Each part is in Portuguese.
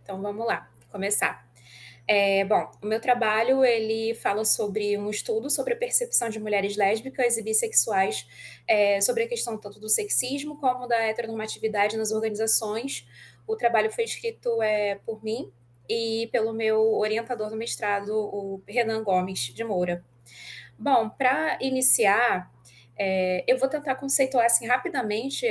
Então vamos lá, começar. Bom, o meu trabalho ele fala sobre um estudo sobre a percepção de mulheres lésbicas e bissexuais, sobre a questão tanto do sexismo como da heteronormatividade nas organizações. O trabalho foi escrito por mim e pelo meu orientador do mestrado, o Renan Gomes de Moura. Bom, para iniciar, eu vou tentar conceituar assim rapidamente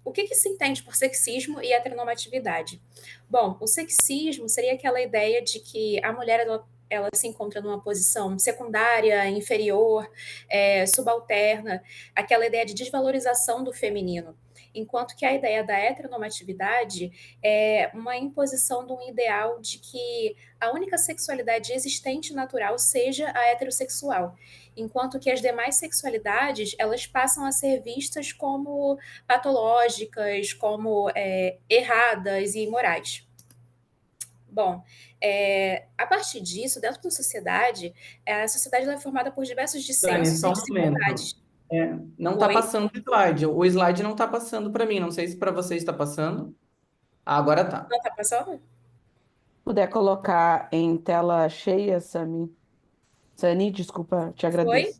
o que se entende por sexismo e heteronormatividade. Bom, o sexismo seria aquela ideia de que a mulher ela se encontra numa posição secundária, inferior, subalterna, aquela ideia de desvalorização do feminino. Enquanto que a ideia da heteronormatividade é uma imposição de um ideal de que a única sexualidade existente natural seja a heterossexual, enquanto que as demais sexualidades elas passam a ser vistas como patológicas, como erradas e imorais. Bom, a partir disso, dentro da sociedade, a sociedade ela é formada por diversos Dani, dissensos e só um momento. desigualdades. Não está Oi? passando o slide. O slide não está passando para mim. Não sei se para você está passando. Ah, agora tá. Não está passando? Puder colocar em tela cheia, Sani, desculpa, te Foi? agradeço.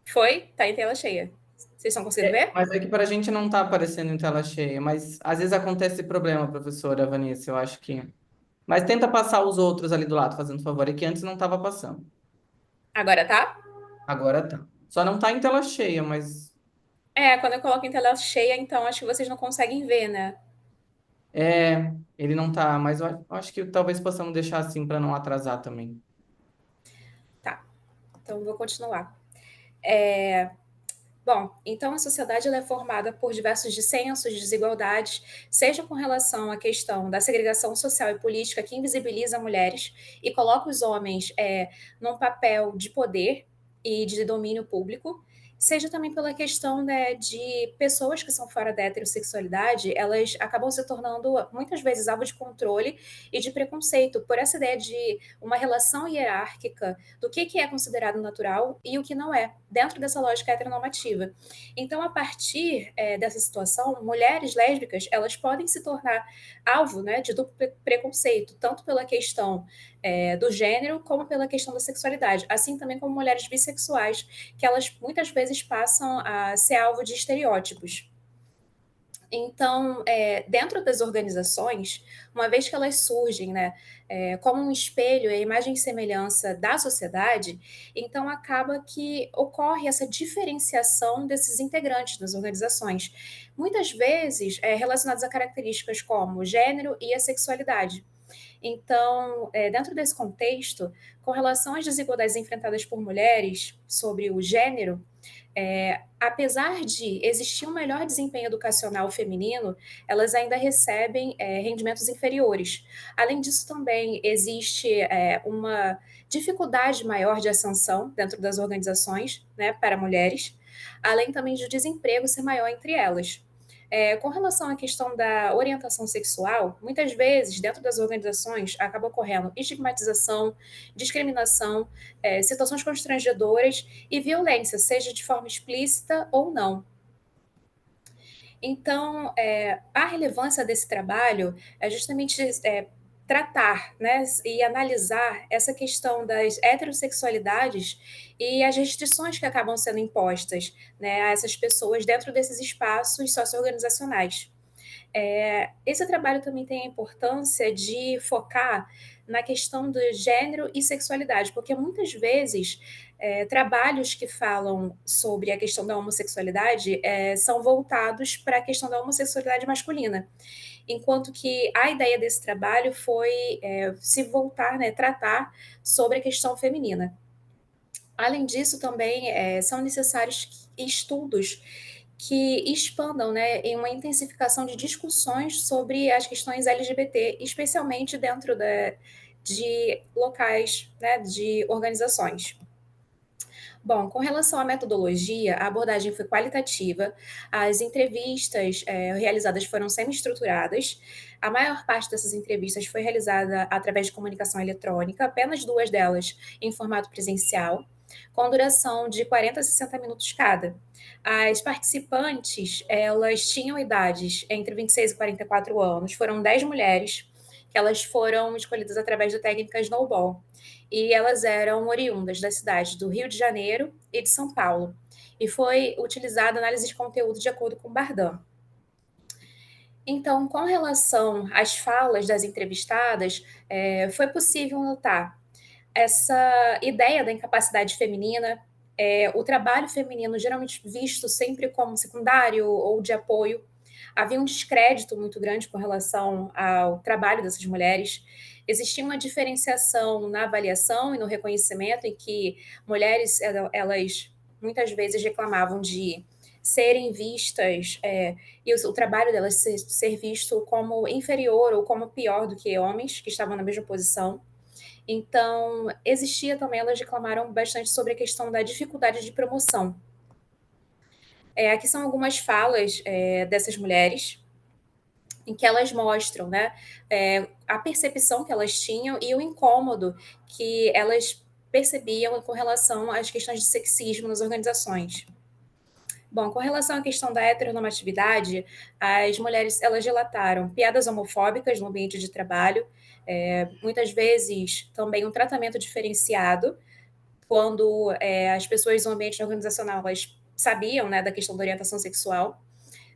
Foi? Tá em tela cheia. Vocês estão conseguindo ver? Mas é que para a gente não está aparecendo em tela cheia. Mas às vezes acontece esse problema, professora Vanessa. Eu acho que. Mas tenta passar os outros ali do lado, fazendo favor. É que antes não estava passando. Agora tá? Agora tá. Só não tá em tela cheia, mas. Quando eu coloco em tela cheia, então acho que vocês não conseguem ver, né? Ele não tá. Mas eu acho que talvez possamos deixar assim para não atrasar também. Tá. Então vou continuar. É, Bom, então a sociedade ela é formada por diversos dissensos, desigualdades, seja com relação à questão da segregação social e política que invisibiliza mulheres e coloca os homens num papel de poder e de domínio público, seja também pela questão, né, de pessoas que são fora da heterossexualidade, elas acabam se tornando muitas vezes alvo de controle e de preconceito por essa ideia de uma relação hierárquica do que é considerado natural e o que não é, dentro dessa lógica heteronormativa. Então, a partir dessa situação, mulheres lésbicas elas podem se tornar alvo, né, de duplo preconceito, tanto pela questão do gênero como pela questão da sexualidade, assim também como mulheres bissexuais, que elas muitas vezes passam a ser alvo de estereótipos. Então, dentro das organizações, uma vez que elas surgem, né, como um espelho, a imagem e semelhança da sociedade, então acaba que ocorre essa diferenciação desses integrantes das organizações, muitas vezes relacionados a características como o gênero e a sexualidade. Então, dentro desse contexto, com relação às desigualdades enfrentadas por mulheres sobre o gênero, apesar de existir um melhor desempenho educacional feminino, elas ainda recebem rendimentos inferiores. Além disso, também existe uma dificuldade maior de ascensão dentro das organizações, né, para mulheres, além também de o desemprego ser maior entre elas. Com relação à questão da orientação sexual, muitas vezes, dentro das organizações, acaba ocorrendo estigmatização, discriminação, situações constrangedoras e violência, seja de forma explícita ou não. Então, a relevância desse trabalho é justamente tratar, né, e analisar essa questão das heterossexualidades e as restrições que acabam sendo impostas, né, a essas pessoas dentro desses espaços socio-organizacionais. Esse trabalho também tem a importância de focar na questão do gênero e sexualidade, porque muitas vezes trabalhos que falam sobre a questão da homossexualidade são voltados para a questão da homossexualidade masculina, enquanto que a ideia desse trabalho foi se voltar, né, tratar sobre a questão feminina. Além disso, também são necessários estudos que expandam, né, em uma intensificação de discussões sobre as questões LGBT, especialmente dentro de locais, né, de organizações. Bom, com relação à metodologia, a abordagem foi qualitativa, as entrevistas realizadas foram semi-estruturadas, a maior parte dessas entrevistas foi realizada através de comunicação eletrônica, apenas duas delas em formato presencial, com duração de 40 a 60 minutos cada. As participantes, elas tinham idades entre 26 e 44 anos, foram 10 mulheres que elas foram escolhidas através da técnica Snowball. E elas eram oriundas das cidades do Rio de Janeiro e de São Paulo. E foi utilizada análise de conteúdo de acordo com Bardan. Então, com relação às falas das entrevistadas, foi possível notar essa ideia da incapacidade feminina, o trabalho feminino geralmente visto sempre como secundário ou de apoio. Havia um descrédito muito grande com relação ao trabalho dessas mulheres. Existia uma diferenciação na avaliação e no reconhecimento, em que mulheres, elas muitas vezes reclamavam de serem vistas, e o trabalho delas ser visto como inferior ou como pior do que homens que estavam na mesma posição. Então, existia também, elas reclamaram bastante sobre a questão da dificuldade de promoção. Aqui são algumas falas dessas mulheres, em que elas mostram, né, a percepção que elas tinham e o incômodo que elas percebiam com relação às questões de sexismo nas organizações. Bom, com relação à questão da heteronormatividade, as mulheres, elas relataram piadas homofóbicas no ambiente de trabalho, muitas vezes também um tratamento diferenciado, quando as pessoas no ambiente organizacional, elas sabiam, né, da questão da orientação sexual.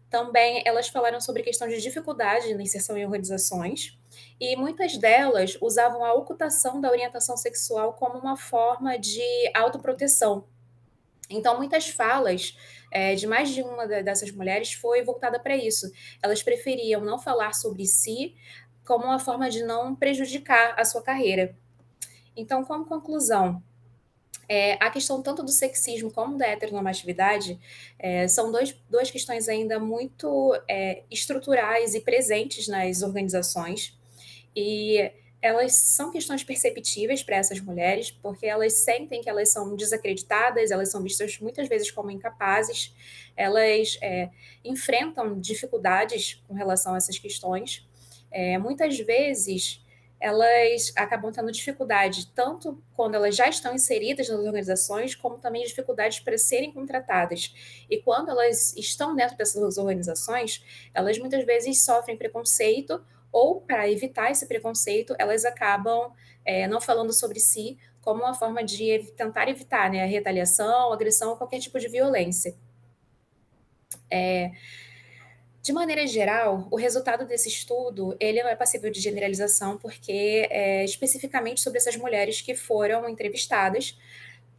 Também elas falaram sobre questão de dificuldade na inserção em organizações, e muitas delas usavam a ocultação da orientação sexual como uma forma de autoproteção. Então, muitas falas de mais de uma dessas mulheres foi voltada para isso. Elas preferiam não falar sobre si como uma forma de não prejudicar a sua carreira. Então, como conclusão, a questão tanto do sexismo como da heteronormatividade são duas questões ainda muito estruturais e presentes nas organizações, e elas são questões perceptíveis para essas mulheres, porque elas sentem que elas são desacreditadas, elas são vistas muitas vezes como incapazes, elas enfrentam dificuldades com relação a essas questões. Muitas vezes elas acabam tendo dificuldade, tanto quando elas já estão inseridas nas organizações, como também dificuldades para serem contratadas. E quando elas estão dentro dessas organizações, elas muitas vezes sofrem preconceito, ou para evitar esse preconceito, elas acabam não falando sobre si, como uma forma de tentar evitar, né, a retaliação, a agressão ou qualquer tipo de violência. De maneira geral, o resultado desse estudo, ele não é passível de generalização, porque é especificamente sobre essas mulheres que foram entrevistadas,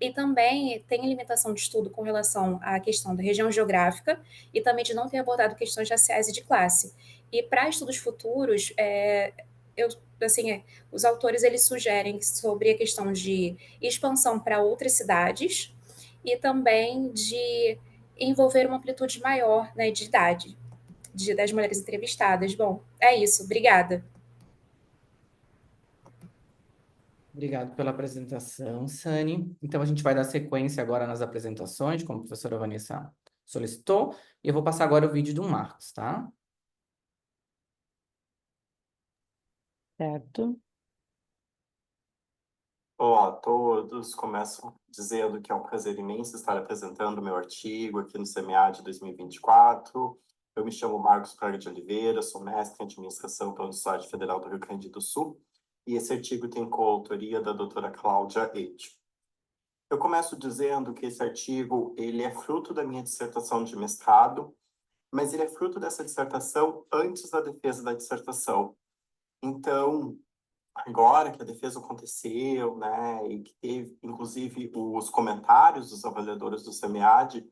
e também tem limitação de estudo com relação à questão da região geográfica, e também de não ter abordado questões raciais e de classe. E para estudos futuros, os autores, eles sugerem sobre a questão de expansão para outras cidades, e também de envolver uma amplitude maior, né, de idade das mulheres entrevistadas. Bom, é isso. Obrigada. Obrigado pela apresentação, Sani. Então, a gente vai dar sequência agora nas apresentações, como a professora Vanessa solicitou, e eu vou passar agora o vídeo do Marcos, tá? Certo. Olá a todos, começo dizendo que é um prazer imenso estar apresentando o meu artigo aqui no CMA de 2024. Eu me chamo Marcos Praga de Oliveira, sou mestre em administração pela Universidade Federal do Rio Grande do Sul, e esse artigo tem coautoria da doutora Cláudia Eide. Eu começo dizendo que esse artigo ele é fruto da minha dissertação de mestrado, mas ele é fruto dessa dissertação antes da defesa da dissertação. Então, agora que a defesa aconteceu, né, e que teve, inclusive, os comentários dos avaliadores do CMEAD,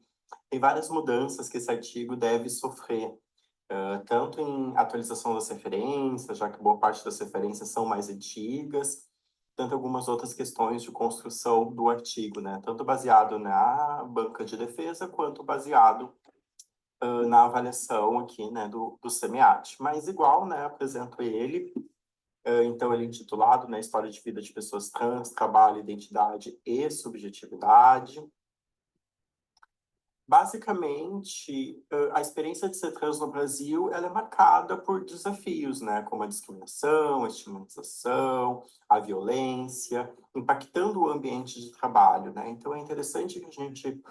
tem várias mudanças que esse artigo deve sofrer, tanto em atualização das referências, já que boa parte das referências são mais antigas, tanto algumas outras questões de construção do artigo, né, tanto baseado na banca de defesa, quanto baseado na avaliação aqui, né, do CMEAD. Mas igual, né, apresento ele. Então, ele é intitulado, né, História de Vida de Pessoas Trans, Trabalho, Identidade e Subjetividade. Basicamente, a experiência de ser trans no Brasil, ela é marcada por desafios, né, como a discriminação, a estigmatização, a violência, impactando o ambiente de trabalho, né? Então, é interessante que a gente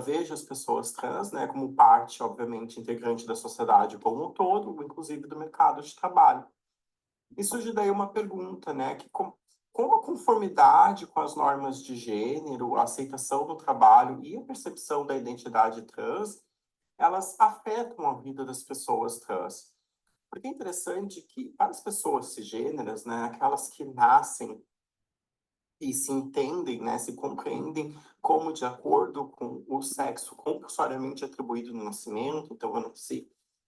veja as pessoas trans, né, como parte, obviamente, integrante da sociedade como um todo, inclusive do mercado de trabalho. E surge daí uma pergunta, né, que como a conformidade com as normas de gênero, a aceitação do trabalho e a percepção da identidade trans, elas afetam a vida das pessoas trans. Porque é interessante que para as pessoas cisgêneras, né, aquelas que nascem e se entendem, né, se compreendem como de acordo com o sexo compulsoriamente atribuído no nascimento, então eu nasci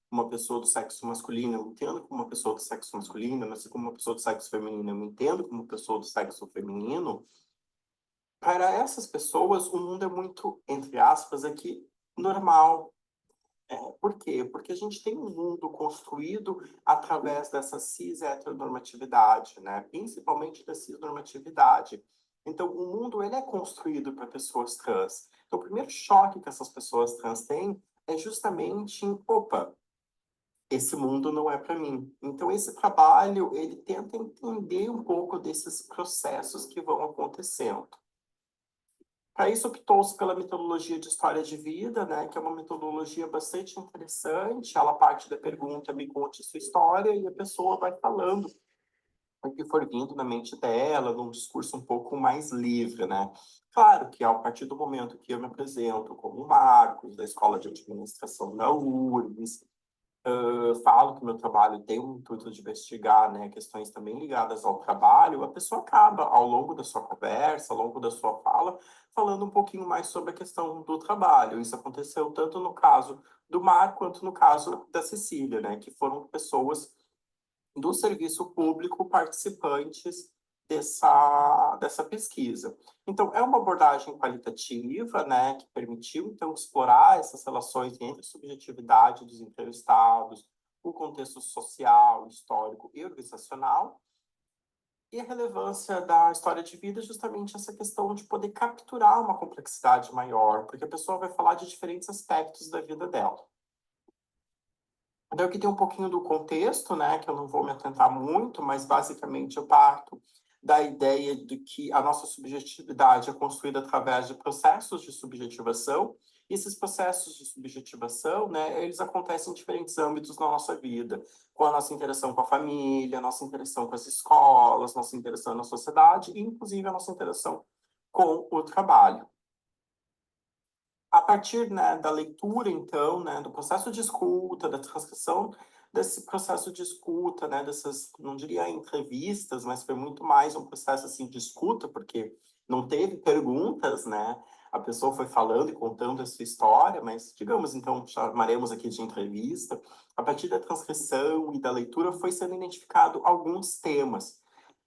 como uma pessoa do sexo masculino, eu me entendo como uma pessoa do sexo masculino, eu nasci como uma pessoa do sexo feminino, eu me entendo como uma pessoa do sexo feminino. Para essas pessoas, o mundo é muito, entre aspas, aqui, normal. Por quê? Porque a gente tem um mundo construído através dessa cis-heteronormatividade, né? Principalmente da cisnormatividade. Então, o mundo ele é construído para pessoas trans. Então, o primeiro choque que essas pessoas trans têm é justamente em, opa, esse mundo não é para mim. Então, esse trabalho, ele tenta entender um pouco desses processos que vão acontecendo. Para isso, optou-se pela metodologia de história de vida, né, que é uma metodologia bastante interessante. Ela parte da pergunta, me conte sua história, e a pessoa vai falando o que for vindo na mente dela, num discurso um pouco mais livre, né? Claro que, a partir do momento que eu me apresento como Marcos, da Escola de Administração da URGS, falo que meu trabalho tem o intuito de investigar, né, questões também ligadas ao trabalho, a pessoa acaba, ao longo da sua conversa, ao longo da sua fala, falando um pouquinho mais sobre a questão do trabalho. Isso aconteceu tanto no caso do Mar, quanto no caso da Cecília, né, que foram pessoas do serviço público participantes dessa pesquisa. Então, é uma abordagem qualitativa, né, que permitiu, então, explorar essas relações entre a subjetividade dos entrevistados, o contexto social, histórico e organizacional, e a relevância da história de vida é justamente essa questão de poder capturar uma complexidade maior, porque a pessoa vai falar de diferentes aspectos da vida dela. Então, aqui tem um pouquinho do contexto, né, que eu não vou me atentar muito, mas basicamente eu parto da ideia de que a nossa subjetividade é construída através de processos de subjetivação, e esses processos de subjetivação, né, eles acontecem em diferentes âmbitos na nossa vida, com a nossa interação com a família, a nossa interação com as escolas, nossa interação na sociedade, e inclusive a nossa interação com o trabalho. A partir, né, da leitura, então, né, do processo de escuta, da transcrição desse processo de escuta, né, dessas, não diria entrevistas, mas foi muito mais um processo assim de escuta, porque não teve perguntas, né? A pessoa foi falando e contando a sua história, mas digamos, então, chamaremos aqui de entrevista. A partir da transcrição e da leitura foi sendo identificado alguns temas,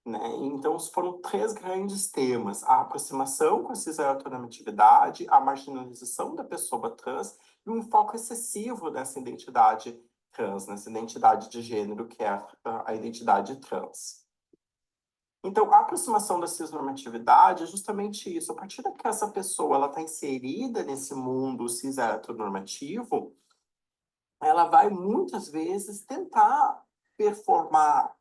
né? Então, foram três grandes temas: a aproximação com a cis-heteronormatividade, a marginalização da pessoa trans e um foco excessivo nessa identidade trans, nessa identidade de gênero que é a identidade trans. Então, a aproximação da cisnormatividade é justamente isso. A partir de que essa pessoa está inserida nesse mundo cis-heteronormativo, ela vai muitas vezes tentar performar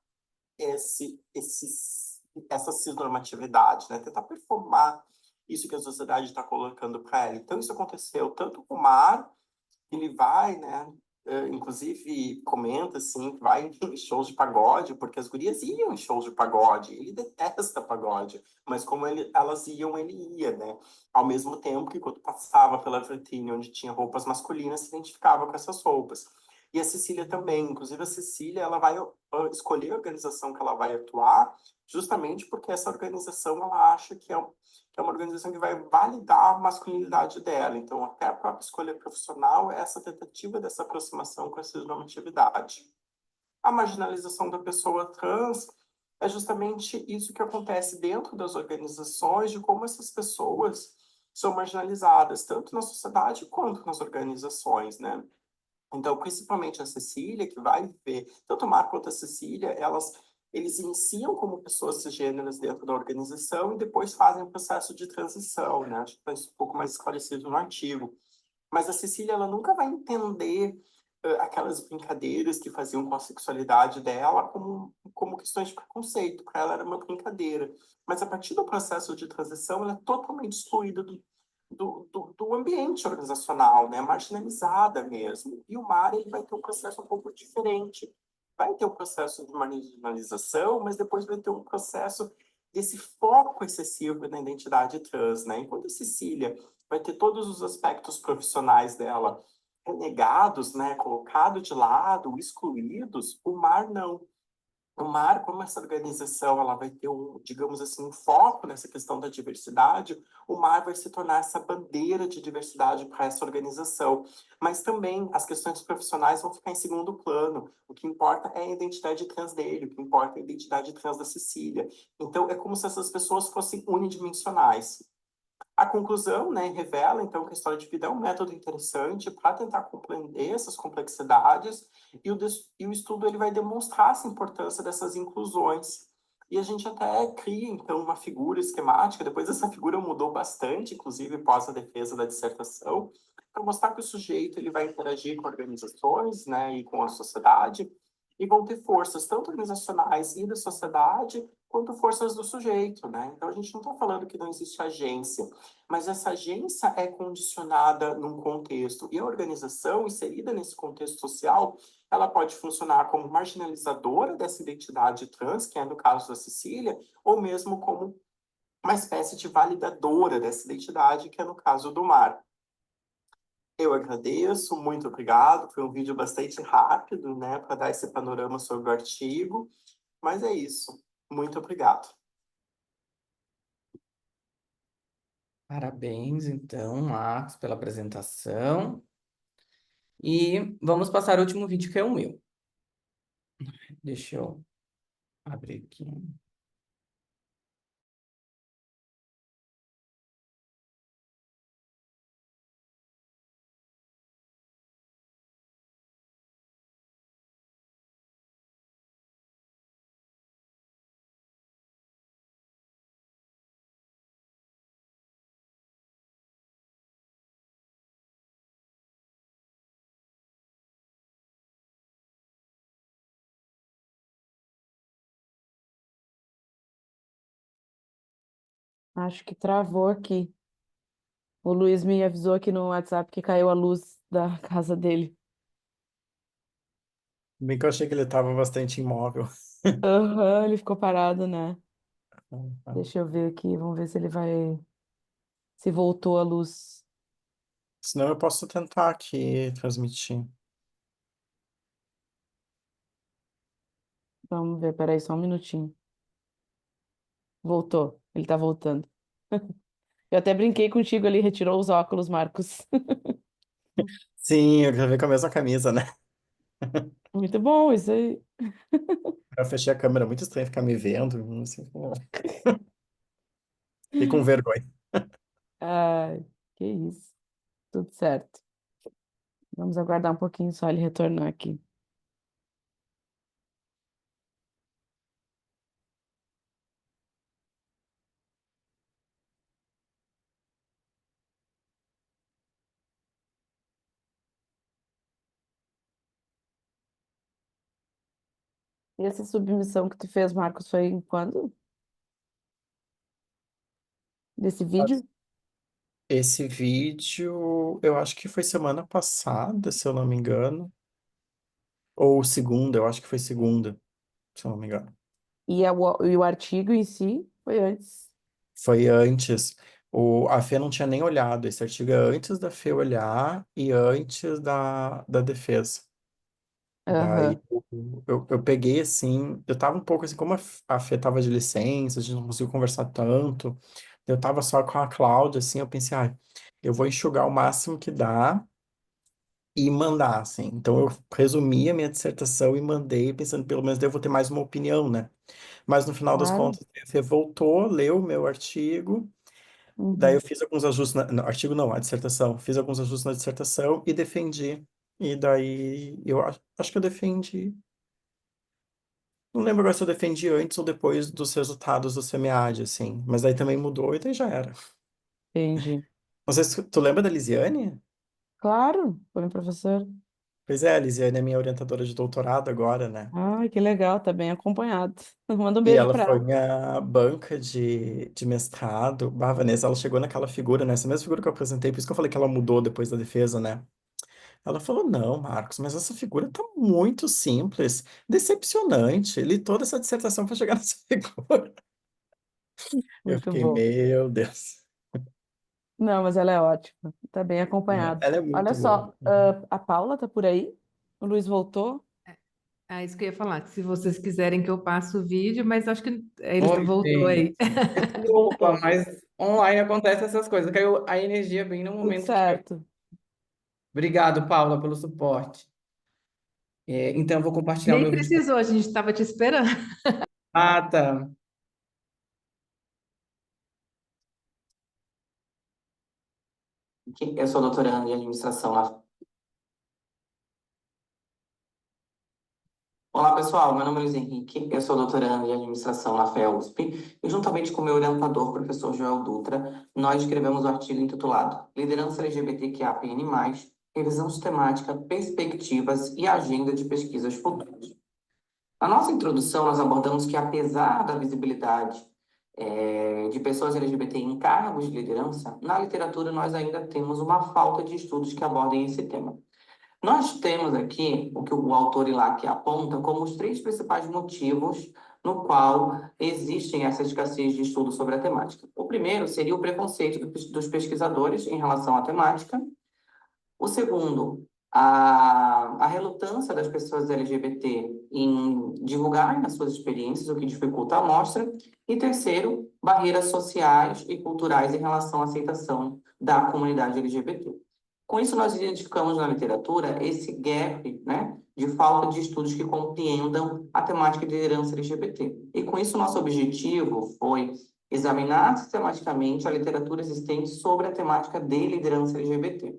essa cisnormatividade, né? Tentar performar isso que a sociedade está colocando para ela. Então, isso aconteceu tanto com o Mar, ele vai, né? Inclusive, comenta assim, que vai em shows de pagode, porque as gurias iam em shows de pagode. Ele detesta pagode, mas como elas iam, ele ia, né? Ao mesmo tempo que, quando passava pela vitrine onde tinha roupas masculinas, se identificava com essas roupas. E a Cecília também. Inclusive, a Cecília, ela vai escolher a organização que ela vai atuar, justamente porque essa organização, ela acha que é uma organização que vai validar a masculinidade dela. Então, até a própria escolha profissional é essa tentativa dessa aproximação com essa normatividade. A marginalização da pessoa trans é justamente isso que acontece dentro das organizações, de como essas pessoas são marginalizadas, tanto na sociedade quanto nas organizações, né? Então, principalmente a Cecília, que vai viver, tanto o Marco quanto a Cecília, eles iniciam como pessoas cisgêneras dentro da organização e depois fazem o processo de transição, né? Acho que está um pouco mais esclarecido no artigo. Mas a Cecília, ela nunca vai entender aquelas brincadeiras que faziam com a sexualidade dela como questões de preconceito. Para ela era uma brincadeira. Mas a partir do processo de transição, ela é totalmente excluída do ambiente organizacional, né? Marginalizada mesmo. E o Mar, ele vai ter um processo um pouco diferente. vai ter um processo de marginalização, mas depois vai ter um processo desse foco excessivo na identidade trans, né? Enquanto a Cecília vai ter todos os aspectos profissionais dela renegados, né, colocados de lado, excluídos, o Mar não. O Mar, como essa organização ela vai ter um, digamos assim, um foco nessa questão da diversidade, o Mar vai se tornar essa bandeira de diversidade para essa organização. Mas também as questões profissionais vão ficar em segundo plano. O que importa é a identidade trans dele, o que importa é a identidade trans da Cecília. Então, é como se essas pessoas fossem unidimensionais. A conclusão, né, revela, então, que a história de vida é um método interessante para tentar compreender essas complexidades e o estudo ele vai demonstrar essa importância dessas inclusões. E a gente até cria, então, uma figura esquemática, depois essa figura mudou bastante, inclusive pós a defesa da dissertação, para mostrar que o sujeito ele vai interagir com organizações, né, e com a sociedade, e vão ter forças tanto organizacionais e da sociedade, quanto forças do sujeito, né? Então, a gente não está falando que não existe agência, mas essa agência é condicionada num contexto, e a organização, inserida nesse contexto social, ela pode funcionar como marginalizadora dessa identidade trans, que é no caso da Cecília, ou mesmo como uma espécie de validadora dessa identidade, que é no caso do Mar. Eu agradeço, muito obrigado. Foi um vídeo bastante rápido, né, para dar esse panorama sobre o artigo, mas é isso. Muito obrigado. Parabéns, então, Marcos, pela apresentação. E vamos passar o último vídeo, que é o meu. Deixa eu abrir aqui. Acho que travou aqui. O Luiz me avisou aqui no WhatsApp que caiu a luz da casa dele. Bem que eu achei que ele estava bastante imóvel. Aham, ele ficou parado, né? Deixa eu ver aqui, vamos ver se ele vai. Se voltou a luz. Senão eu posso tentar aqui transmitir. Vamos ver, peraí, só um minutinho. Voltou, ele tá voltando. Eu até brinquei contigo ali, retirou os óculos, Marcos. Sim, eu gravei com a mesma camisa, né? Muito bom, isso aí. Eu fechei a câmera, muito estranho ficar me vendo. Não sei como é. Fiquei com vergonha. Ai, que isso. Tudo certo. Vamos aguardar um pouquinho só ele retornar aqui. E essa submissão que tu fez, Marcos, foi em quando? Desse vídeo? Esse vídeo, eu acho que foi semana passada, se eu não me engano. Ou segunda, eu acho que foi segunda, se eu não me engano. E o artigo em si foi antes. Foi antes. A Fê não tinha nem olhado. Esse artigo é antes da Fê olhar e antes da defesa. Daí Aham, eu peguei assim, eu tava um pouco assim, como a Fê tava de licença, a gente não conseguiu conversar tanto, eu tava só com a Cláudia, assim, eu pensei, eu vou enxugar o máximo que dá e mandar, assim. Então eu resumi a minha dissertação e mandei, pensando, pelo menos eu vou ter mais uma opinião, né? Mas no final das claro. contas, você voltou, leu o meu artigo, daí eu Uhum, fiz alguns ajustes no artigo não, a dissertação, fiz alguns ajustes na dissertação e defendi. E daí eu acho que eu defendi. Não lembro agora se eu defendi antes ou depois dos resultados do SEMEAD, assim. Mas daí também mudou e daí já era. entendi. Não sei se tu lembra da Lisiane? Claro, foi um professor. Pois é, a Lisiane é minha orientadora de doutorado agora, né? Ai, que legal, tá bem acompanhado. Manda um E beijo ela pra foi ela. minha banca de mestrado. Vanessa, ela chegou naquela figura, né? Essa mesma figura que eu apresentei, por isso que eu falei que ela mudou depois da defesa, né? Ela falou, não, Marcos, mas essa figura tá muito simples, decepcionante. Li toda essa dissertação para chegar nessa figura. Eu Muito fiquei, bom. meu Deus. Não, mas ela é ótima. Tá bem Não, acompanhado. ela é Olha muito boa. só, a Paula tá por aí? O Luiz voltou? É isso que eu ia falar, que se vocês quiserem que eu passe o vídeo, mas acho que ele Oi, voltou gente. aí. Desculpa, mas online acontece essas coisas. Caiu a energia bem no Tudo momento que eu... certo. Obrigado, Paula, pelo suporte. Então, eu vou compartilhar o Nem meu vídeo. precisou, a gente estava te esperando. Ah, tá. Eu sou doutorando em administração na... Olá, pessoal. Meu nome é Luiz Henrique. Eu sou doutorando em administração na FEUSP e, juntamente com meu orientador, professor Joel Dutra, nós escrevemos o artigo intitulado Liderança LGBTQIAPN+, revisão sistemática, perspectivas e agenda de pesquisas futuras. Na nossa introdução, nós abordamos que, apesar da visibilidade de pessoas LGBT em cargos de liderança, na literatura nós ainda temos uma falta de estudos que abordem esse tema. Nós temos aqui o que o autor Ilak aponta como os 3 principais motivos no qual existem essa escassez de estudos sobre a temática. O primeiro seria o preconceito dos pesquisadores em relação à temática. O segundo, a relutância das pessoas LGBT em divulgarem as suas experiências, o que dificulta a amostra. E terceiro, barreiras sociais e culturais em relação à aceitação da comunidade LGBT. Com isso, nós identificamos na literatura esse gap, né, de falta de estudos que compreendam a temática de liderança LGBT. E com isso, nosso objetivo foi examinar sistematicamente a literatura existente sobre a temática de liderança LGBT.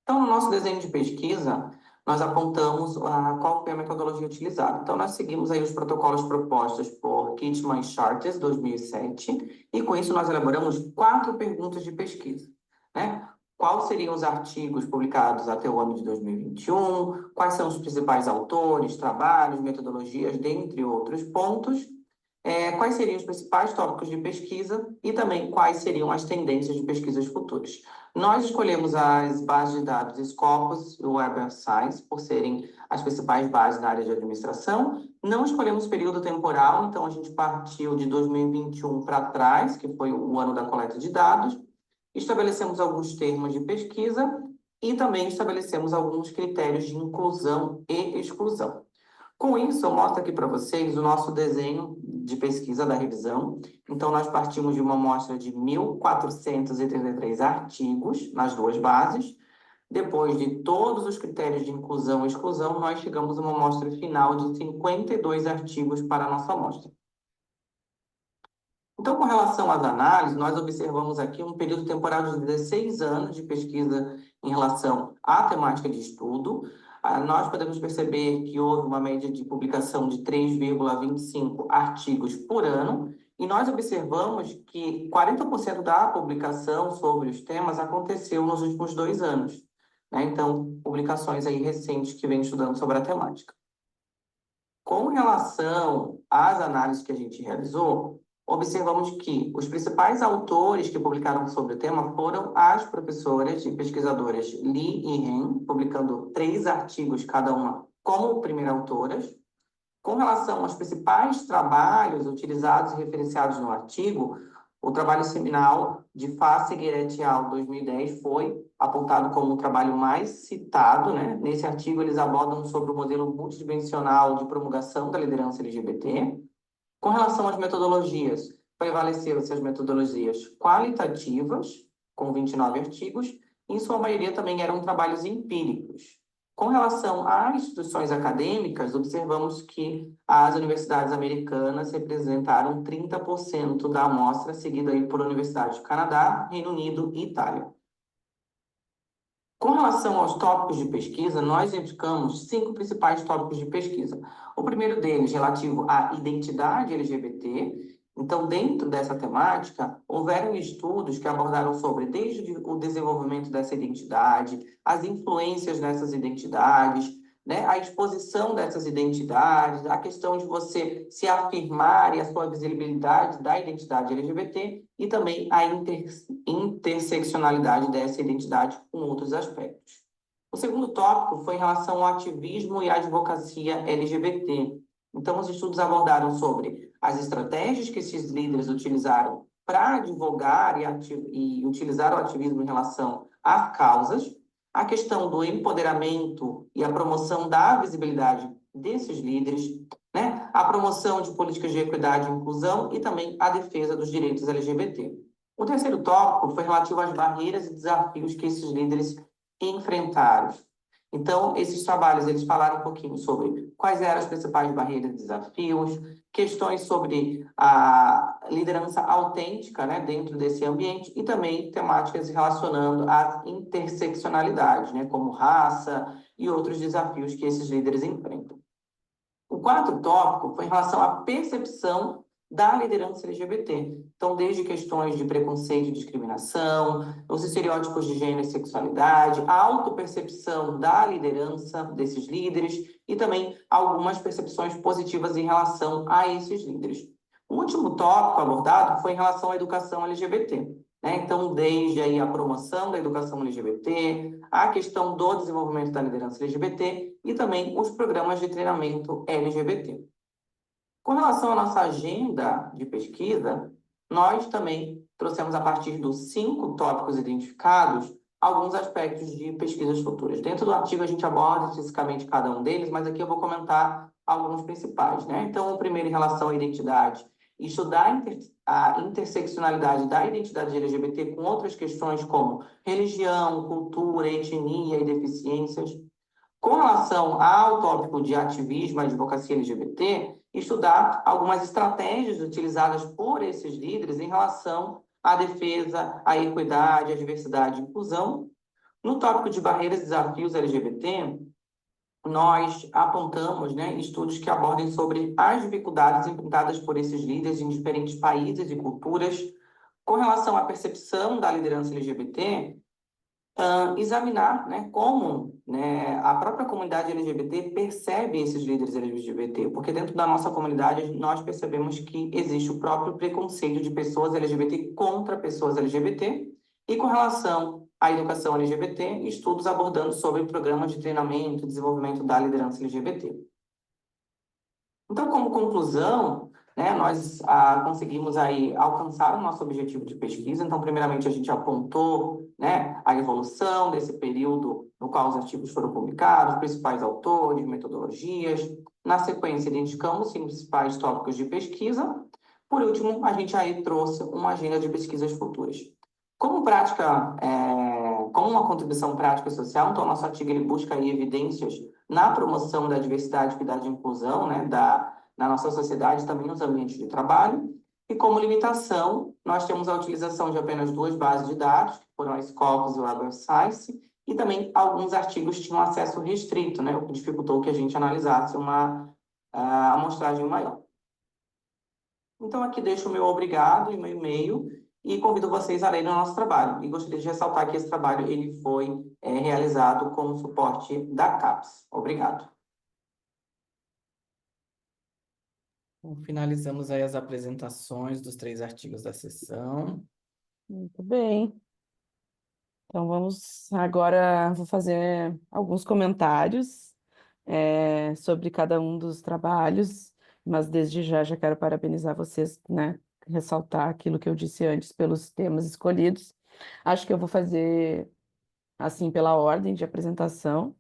Então, no nosso desenho de pesquisa, nós apontamos qual foi a metodologia utilizada. Então, nós seguimos aí os protocolos propostos por Kitman e Chartes, 2007, e com isso nós elaboramos 4 perguntas de pesquisa, né? Quais seriam os artigos publicados até o ano de 2021? Quais são os principais autores, trabalhos, metodologias, dentre outros pontos? Quais seriam os principais tópicos de pesquisa e também quais seriam as tendências de pesquisas futuras. Nós escolhemos as bases de dados Scopus e Web of Science por serem as principais bases na área de administração. Não escolhemos período temporal, então a gente partiu de 2021 para trás, que foi o ano da coleta de dados. Estabelecemos alguns termos de pesquisa e também estabelecemos alguns critérios de inclusão e exclusão. Com isso, eu mostro aqui para vocês o nosso desenho de pesquisa da revisão. Então, nós partimos de uma amostra de 1.433 artigos nas 2 bases. Depois de todos os critérios de inclusão e exclusão, nós chegamos a uma amostra final de 52 artigos para a nossa amostra. Então, com relação às análises, nós observamos aqui um período temporal de 16 anos de pesquisa em relação à temática de estudo. Nós podemos perceber que houve uma média de publicação de 3,25 artigos por ano, e nós observamos que 40% da publicação sobre os temas aconteceu nos últimos 2 anos, né? Então, publicações aí recentes que vêm estudando sobre a temática. Com relação às análises que a gente realizou, observamos que os principais autores que publicaram sobre o tema foram as professoras e pesquisadoras Lee e Ren, publicando 3 artigos cada uma como primeira autoras. Com relação aos principais trabalhos utilizados e referenciados no artigo, o trabalho seminal de Fasseger et al. 2010 foi apontado como o trabalho mais citado, né? Nesse artigo, eles abordam sobre o modelo multidimensional de promulgação da liderança LGBT. Com relação às metodologias, prevaleceram-se as metodologias qualitativas, com 29 artigos, e em sua maioria também eram trabalhos empíricos. Com relação às instituições acadêmicas, observamos que as universidades americanas representaram 30% da amostra, seguida aí por universidades do Canadá, Reino Unido e Itália. Com relação aos tópicos de pesquisa, nós indicamos 5 principais tópicos de pesquisa. O primeiro deles, relativo à identidade LGBT. Então, dentro dessa temática, houveram estudos que abordaram sobre desde o desenvolvimento dessa identidade, as influências nessas identidades, né, a exposição dessas identidades, a questão de você se afirmar e a sua visibilidade da identidade LGBT e também a interseccionalidade dessa identidade com outros aspectos. O segundo tópico foi em relação ao ativismo e advocacia LGBT. Então, os estudos abordaram sobre as estratégias que esses líderes utilizaram para advogar e utilizar o ativismo em relação às causas, a questão do empoderamento e a promoção da visibilidade desses líderes, né? A promoção de políticas de equidade e inclusão e também a defesa dos direitos LGBT. O terceiro tópico foi relativo às barreiras e desafios que esses líderes enfrentaram. Então, esses trabalhos, eles falaram um pouquinho sobre quais eram as principais barreiras e desafios, questões sobre a liderança autêntica, né, dentro desse ambiente e também temáticas relacionando às interseccionalidades, né, como raça e outros desafios que esses líderes enfrentam. O quarto tópico foi em relação à percepção da liderança LGBT. Então, desde questões de preconceito e discriminação, os estereótipos de gênero e sexualidade, a autopercepção da liderança desses líderes e também algumas percepções positivas em relação a esses líderes. O último tópico abordado foi em relação à educação LGBT, né? Então, desde aí a promoção da educação LGBT, a questão do desenvolvimento da liderança LGBT e também os programas de treinamento LGBT. Com relação à nossa agenda de pesquisa, nós também trouxemos, a partir dos 5 tópicos identificados, alguns aspectos de pesquisas futuras. Dentro do artigo, a gente aborda especificamente cada um deles, mas aqui eu vou comentar alguns principais, né? Então, o primeiro, em relação à identidade, estudar a interseccionalidade da identidade LGBT com outras questões como religião, cultura, etnia e deficiências. Com relação ao tópico de ativismo e advocacia LGBT, estudar algumas estratégias utilizadas por esses líderes em relação à defesa, à equidade, à diversidade e inclusão. No tópico de barreiras e desafios LGBT, nós apontamos, né, estudos que abordem sobre as dificuldades enfrentadas por esses líderes em diferentes países e culturas. Com relação à percepção da liderança LGBT, examinar, né, como, né, a própria comunidade LGBT percebe esses líderes LGBT, porque dentro da nossa comunidade nós percebemos que existe o próprio preconceito de pessoas LGBT contra pessoas LGBT, e com relação à educação LGBT, estudos abordando sobre programas de treinamento e desenvolvimento da liderança LGBT. Então, como conclusão, né, nós conseguimos aí alcançar o nosso objetivo de pesquisa. Então, primeiramente, a gente apontou, né, a evolução desse período no qual os artigos foram publicados, principais autores, metodologias. Na sequência, identificamos os principais tópicos de pesquisa. Por último, a gente aí trouxe uma agenda de pesquisas futuras. Como prática, como uma contribuição prática e social, então, o nosso artigo ele busca aí evidências na promoção da diversidade, equidade e inclusão, né, na nossa sociedade e também nos ambientes de trabalho. E como limitação, nós temos a utilização de apenas 2 bases de dados, que foram a Scopus e o Web of Science, e também alguns artigos tinham acesso restrito, né, o que dificultou que a gente analisasse uma amostragem maior. Então, aqui deixo o meu obrigado e meu e-mail, e convido vocês a lerem o nosso trabalho. E gostaria de ressaltar que esse trabalho ele foi realizado com o suporte da CAPES. Obrigado. Então, finalizamos aí as apresentações dos 3 artigos da sessão. Muito bem. Então vamos agora, vou fazer alguns comentários sobre cada um dos trabalhos, mas desde já quero parabenizar vocês, né? Ressaltar aquilo que eu disse antes pelos temas escolhidos. Acho que eu vou fazer assim pela ordem de apresentação.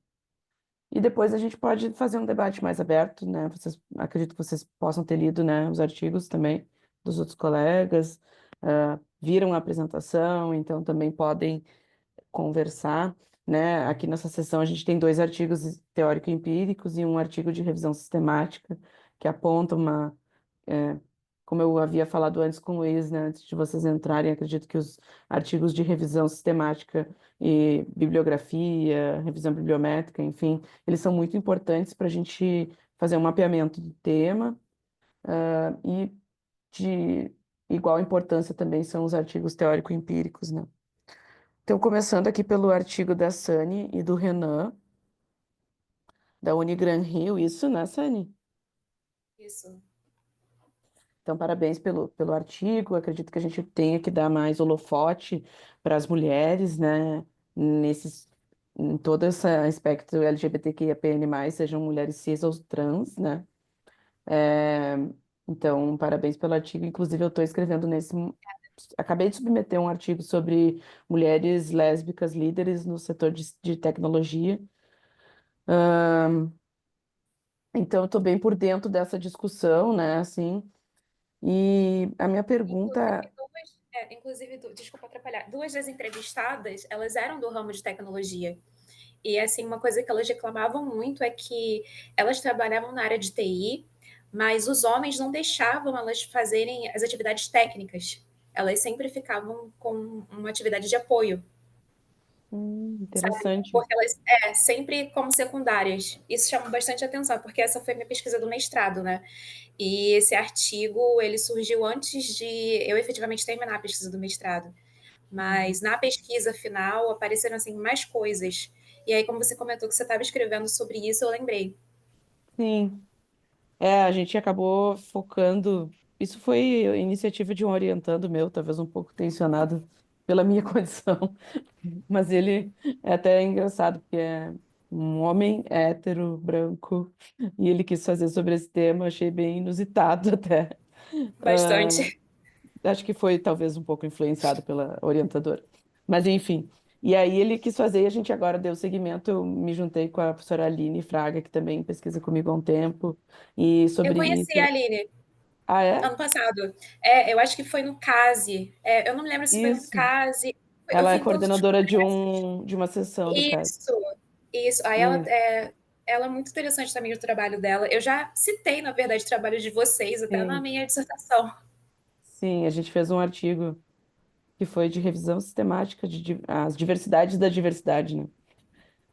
E depois a gente pode fazer um debate mais aberto, né? Acredito que vocês possam ter lido, né, os artigos também dos outros colegas, viram a apresentação, então também podem conversar, né? Aqui nessa sessão a gente tem 2 artigos teórico-empíricos e um artigo de revisão sistemática que aponta como eu havia falado antes com o Luiz, né, antes de vocês entrarem, acredito que os artigos de revisão sistemática e bibliografia, revisão bibliométrica, enfim, eles são muito importantes para a gente fazer um mapeamento do tema, e de igual importância também são os artigos teórico-empíricos, né? Então, começando aqui pelo artigo da Sani e do Renan, da Unigran Rio, isso, né, Sani? Isso. Então, parabéns pelo artigo. Acredito que a gente tenha que dar mais holofote para as mulheres, né? Em todo esse aspecto LGBTQIAPN+, sejam mulheres cis ou trans, né? É, então, parabéns pelo artigo. Inclusive, eu estou escrevendo Acabei de submeter um artigo sobre mulheres lésbicas líderes no setor de tecnologia. Então, eu estou bem por dentro dessa discussão, né? Assim, e a minha pergunta. Desculpa atrapalhar, duas das entrevistadas, elas eram do ramo de tecnologia. E, assim, uma coisa que elas reclamavam muito é que elas trabalhavam na área de TI, mas os homens não deixavam elas fazerem as atividades técnicas. Elas sempre ficavam com uma atividade de apoio, sabe? Interessante. Porque elas, sempre como secundárias. Isso chama bastante atenção, porque essa foi minha pesquisa do mestrado, né? E esse artigo, ele surgiu antes de eu efetivamente terminar a pesquisa do mestrado. Mas na pesquisa final apareceram assim mais coisas. E aí, como você comentou que você estava escrevendo sobre isso, eu lembrei. Sim. A gente acabou focando. Isso foi iniciativa de um orientando meu, talvez um pouco tensionado pela minha condição, mas ele é até engraçado, porque é um homem hétero, branco, e ele quis fazer sobre esse tema, achei bem inusitado até. Bastante. Acho que foi talvez um pouco influenciado pela orientadora. Mas enfim. E aí ele quis fazer e a gente agora deu seguimento. Eu me juntei com a professora Aline Fraga, que também pesquisa comigo há um tempo, e Eu sobre conheci a isso. Aline Ah, é? ano passado. Eu acho que foi no CASE. Eu não me lembro se foi no Isso. CASE. Eu Ela fui é em todos os coordenadora congressos. de uma sessão do CAS. Isso, isso. Aí Isso. ela é muito interessante também o trabalho dela. Eu já citei, na verdade, o trabalho de vocês, até na Sim. minha dissertação. Sim, a gente fez um artigo que foi de revisão sistemática as diversidades da diversidade, né?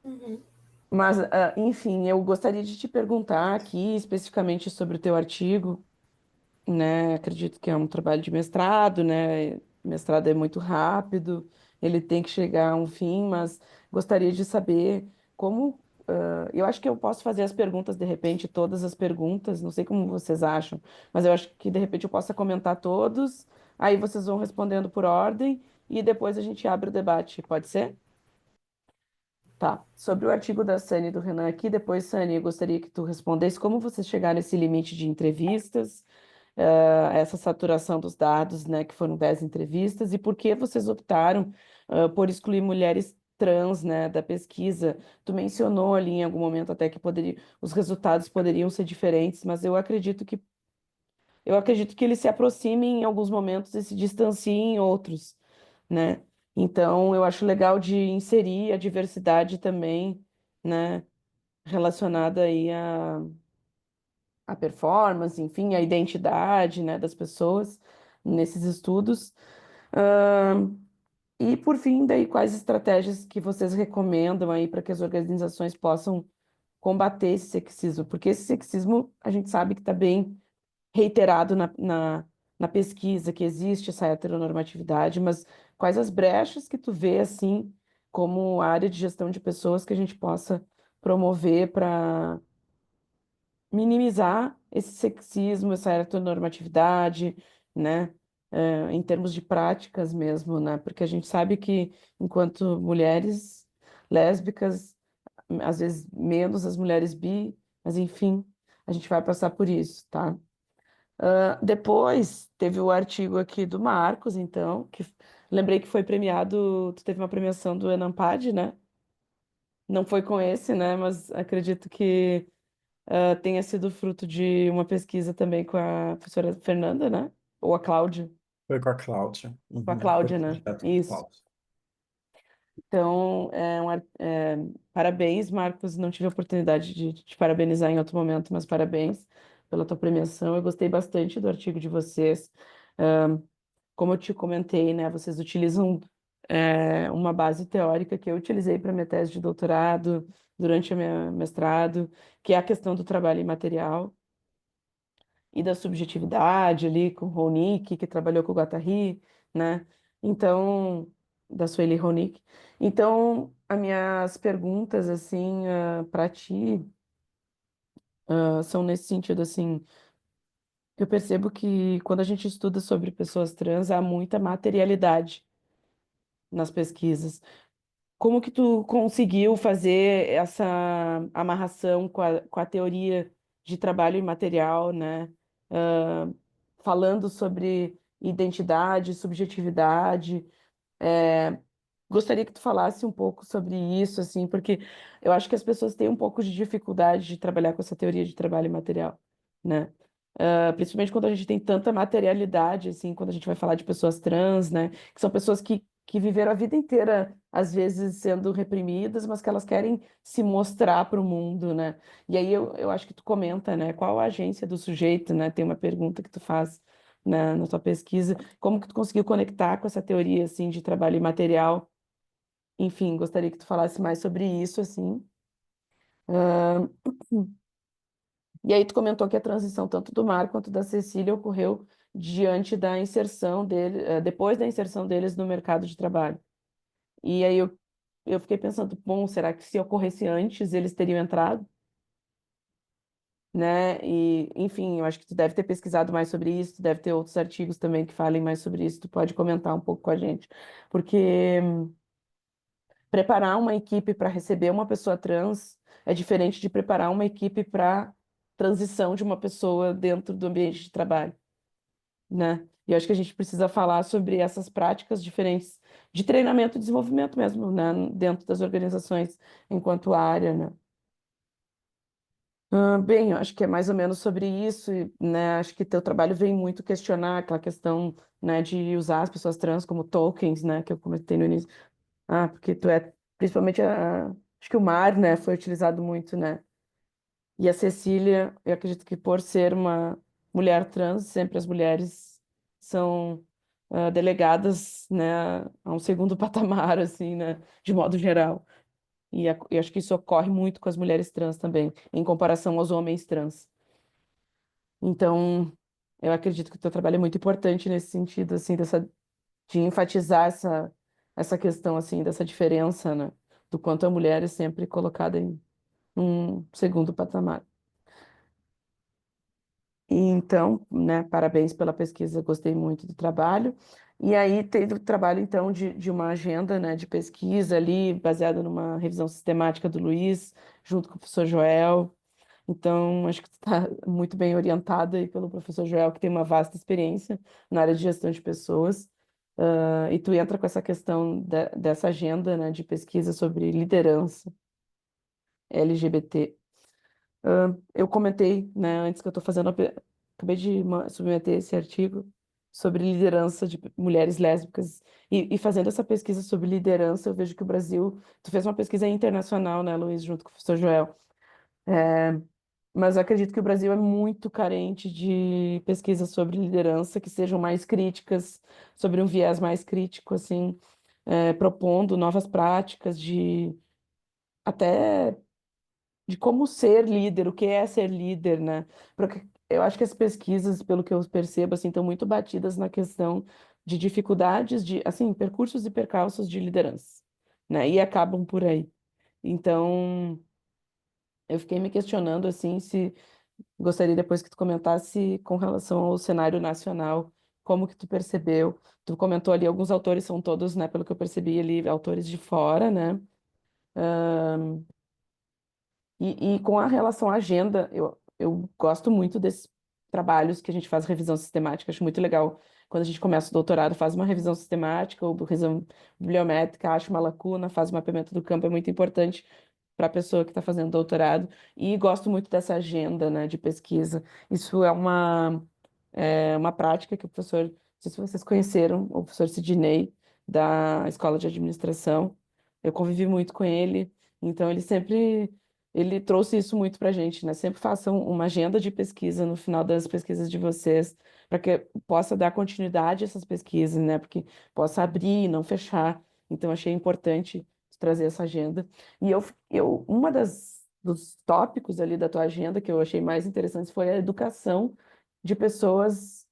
Uhum. Mas, enfim, eu gostaria de te perguntar aqui especificamente sobre o teu artigo, né? Acredito que é um trabalho de mestrado, né? Mestrado é muito rápido, ele tem que chegar a um fim, mas gostaria de saber como. Eu acho que eu posso fazer as perguntas, de repente, todas as perguntas, não sei como vocês acham, mas eu acho que de repente eu possa comentar todos, aí vocês vão respondendo por ordem e depois a gente abre o debate, pode ser? Tá. Sobre o artigo da Sani e do Renan aqui, depois, Sani, eu gostaria que tu respondesse como vocês chegaram nesse limite de entrevistas, essa saturação dos dados, né, que foram 10 entrevistas, e por que vocês optaram, por excluir mulheres trans, né, da pesquisa. Tu mencionou ali em algum momento até que os resultados poderiam ser diferentes, mas eu acredito que eles se aproximem em alguns momentos e se distanciem em outros, né? Então, eu acho legal de inserir a diversidade também, né, relacionada aí à performance, enfim, à identidade, né, das pessoas nesses estudos. Ahn, e, por fim, daí, quais estratégias que vocês recomendam aí para que as organizações possam combater esse sexismo? Porque esse sexismo, a gente sabe que está bem reiterado na pesquisa que existe essa heteronormatividade, mas quais as brechas que tu vê, assim, como área de gestão de pessoas que a gente possa promover para minimizar esse sexismo, essa heteronormatividade, né? Em termos de práticas mesmo, né? Porque a gente sabe que enquanto mulheres lésbicas, às vezes menos as mulheres bi, mas enfim, a gente vai passar por isso, tá? Depois teve o artigo aqui do Marcos, então, que lembrei que foi premiado, tu teve uma premiação do Enampad, né? Não foi com esse, né? Mas acredito que tenha sido fruto de uma pesquisa também com a professora Fernanda, né? Ou a Cláudia. Foi com a Cláudia. Com a Uhum. Foi Cláudia, o né? projeto com a Isso. Cláudia. Então, parabéns, Marcos. Não tive a oportunidade de te parabenizar em outro momento, mas parabéns pela tua premiação. Eu gostei bastante do artigo de vocês. Como eu te comentei, né, vocês utilizam uma base teórica que eu utilizei para minha tese de doutorado, durante o meu mestrado, que é a questão do trabalho imaterial e da subjetividade ali com Ronick, que trabalhou com o Guattari, né? Então, da Sueli Ronick. Então, as minhas perguntas, assim, para ti. são nesse sentido, assim, eu percebo que quando a gente estuda sobre pessoas trans, há muita materialidade nas pesquisas. Como que tu conseguiu fazer essa amarração com a teoria de trabalho imaterial, né? Ah, falando sobre identidade, subjetividade. Gostaria que tu falasse um pouco sobre isso, assim, porque eu acho que as pessoas têm um pouco de dificuldade de trabalhar com essa teoria de trabalho imaterial, né? Principalmente quando a gente tem tanta materialidade, assim, quando a gente vai falar de pessoas trans, né? Que são pessoas que viveram a vida inteira, às vezes, sendo reprimidas, mas que elas querem se mostrar para o mundo, né? E aí eu acho que tu comenta, né? Qual a agência do sujeito, né? Tem uma pergunta que tu faz na tua pesquisa. Como que tu conseguiu conectar com essa teoria, assim, de trabalho imaterial? Enfim, gostaria que tu falasse mais sobre isso, assim. Ah, e aí tu comentou que a transição tanto do Mar quanto da Cecília ocorreu diante da inserção dele, depois da inserção deles no mercado de trabalho. E aí eu fiquei pensando, bom, será que se ocorresse antes eles teriam entrado, né? E, enfim, eu acho que tu deve ter pesquisado mais sobre isso, tu deve ter outros artigos também que falem mais sobre isso, tu pode comentar um pouco com a gente. Porque preparar uma equipe para receber uma pessoa trans é diferente de preparar uma equipe para transição de uma pessoa dentro do ambiente de trabalho, né? E eu acho que a gente precisa falar sobre essas práticas diferentes de treinamento e desenvolvimento mesmo, né? Dentro das organizações enquanto área, né? Bem, eu acho que é mais ou menos sobre isso, né? Acho que teu trabalho vem muito questionar aquela questão, né, de usar as pessoas trans como tokens, né, que eu comentei no início. Porque tu é, principalmente, acho que o Mar, né, foi utilizado muito, né? E a Cecília, eu acredito que por ser uma mulher trans, sempre as mulheres são delegadas, né, a um segundo patamar, assim, né, de modo geral. E eu acho que isso ocorre muito com as mulheres trans também, em comparação aos homens trans. Então, eu acredito que o teu trabalho é muito importante nesse sentido, assim, de enfatizar essa questão, assim, dessa diferença, né? Do quanto a mulher é sempre colocada em um segundo patamar. E então, né, parabéns pela pesquisa, gostei muito do trabalho. E aí teve o trabalho, então, de uma agenda, né, de pesquisa ali, baseada numa revisão sistemática do Luiz, junto com o professor Joel. Então, acho que tu está muito bem orientada aí pelo professor Joel, que tem uma vasta experiência na área de gestão de pessoas. E tu entra com essa questão dessa agenda, né, de pesquisa sobre liderança LGBT. Eu comentei, né, antes que eu estou fazendo, acabei de submeter esse artigo sobre liderança de mulheres lésbicas e fazendo essa pesquisa sobre liderança, eu vejo que o Brasil, tu fez uma pesquisa internacional, né, Luiz, junto com o professor Joel. Mas eu acredito que o Brasil é muito carente de pesquisas sobre liderança que sejam mais críticas, sobre um viés mais crítico, assim, propondo novas práticas de até de como ser líder, o que é ser líder, né? Porque eu acho que as pesquisas, pelo que eu percebo, assim, estão muito batidas na questão de dificuldades de, assim, percursos e percalços de liderança, né? E acabam por aí. Então, eu fiquei me questionando, assim, se gostaria depois que tu comentasse com relação ao cenário nacional, como que tu percebeu? Tu comentou ali, alguns autores são todos, né, pelo que eu percebi ali, autores de fora, né? E com a relação à agenda, eu gosto muito desses trabalhos que a gente faz revisão sistemática, acho muito legal. Quando a gente começa o doutorado, faz uma revisão sistemática ou revisão bibliométrica, acha uma lacuna, faz um mapeamento do campo, é muito importante para a pessoa que está fazendo doutorado. E gosto muito dessa agenda, né, de pesquisa. Isso é uma prática que o professor, não sei se vocês conheceram, o professor Sidney, da Escola de Administração. Eu convivi muito com ele, então ele trouxe isso muito para a gente, né? Sempre façam uma agenda de pesquisa no final das pesquisas de vocês, para que possa dar continuidade a essas pesquisas, né? Porque possa abrir e não fechar. Então, achei importante trazer essa agenda. E uma dos tópicos ali da tua agenda que eu achei mais interessante foi a educação de pessoas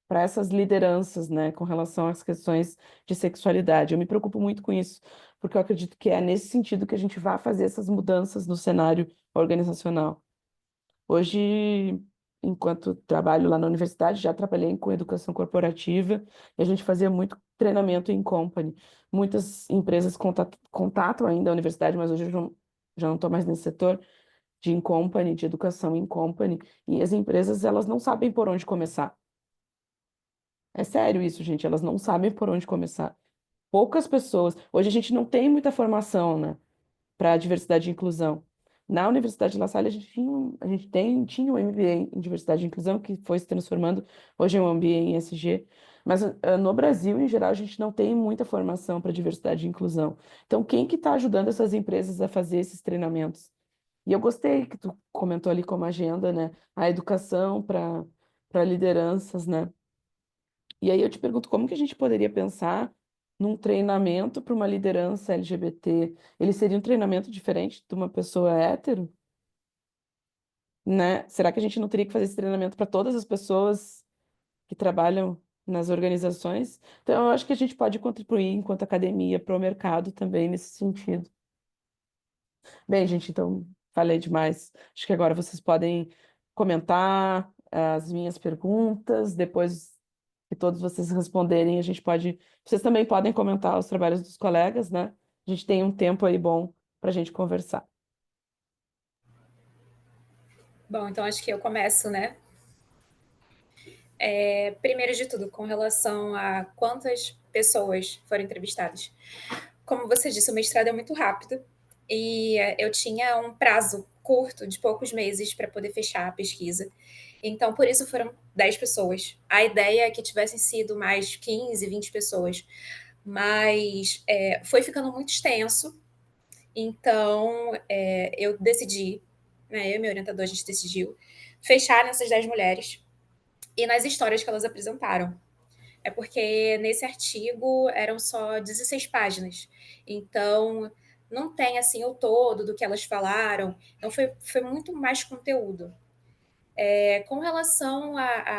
para essas lideranças, né, com relação às questões de sexualidade. Eu me preocupo muito com isso, porque eu acredito que é nesse sentido que a gente vai fazer essas mudanças no cenário organizacional, Hoje, enquanto trabalho lá na universidade, já trabalhei com educação corporativa e a gente fazia muito treinamento em company. Muitas empresas contatam ainda a universidade, mas hoje eu já não estou mais nesse setor de in company, de educação em company, e as empresas elas não sabem por onde começar. É sério isso, gente, elas não sabem por onde começar. Poucas pessoas. Hoje a gente não tem muita formação, né, para diversidade e inclusão. Na Universidade de La Salle, tinha um MBA em diversidade e inclusão que foi se transformando, hoje é um MBA em SG, mas no Brasil, em geral, a gente não tem muita formação para diversidade e inclusão. Então, quem que está ajudando essas empresas a fazer esses treinamentos? E eu gostei que tu comentou ali como agenda, né, a educação para lideranças, né? E aí eu te pergunto, como que a gente poderia pensar num treinamento para uma liderança LGBT? Ele seria um treinamento diferente de uma pessoa hétero, né? Será que a gente não teria que fazer esse treinamento para todas as pessoas que trabalham nas organizações? Então, eu acho que a gente pode contribuir enquanto academia para o mercado também nesse sentido. Bem, gente, então falei demais. Acho que agora vocês podem comentar as minhas perguntas. Depois que todos vocês responderem, a gente pode. Vocês também podem comentar os trabalhos dos colegas, né? A gente tem um tempo aí bom para a gente conversar. Bom, então acho que eu começo, né? Primeiro de tudo, com relação a quantas pessoas foram entrevistadas. Como você disse, o mestrado é muito rápido e eu tinha um prazo curto de poucos meses para poder fechar a pesquisa. Então, por isso foram 10 pessoas. A ideia é que tivessem sido mais 15, 20 pessoas, mas foi ficando muito extenso. Então, eu decidi, né, eu e meu orientador, a gente decidiu fechar nessas 10 mulheres e nas histórias que elas apresentaram. É porque nesse artigo eram só 16 páginas. Então, não tem assim o todo do que elas falaram. Então, foi muito mais conteúdo. Com relação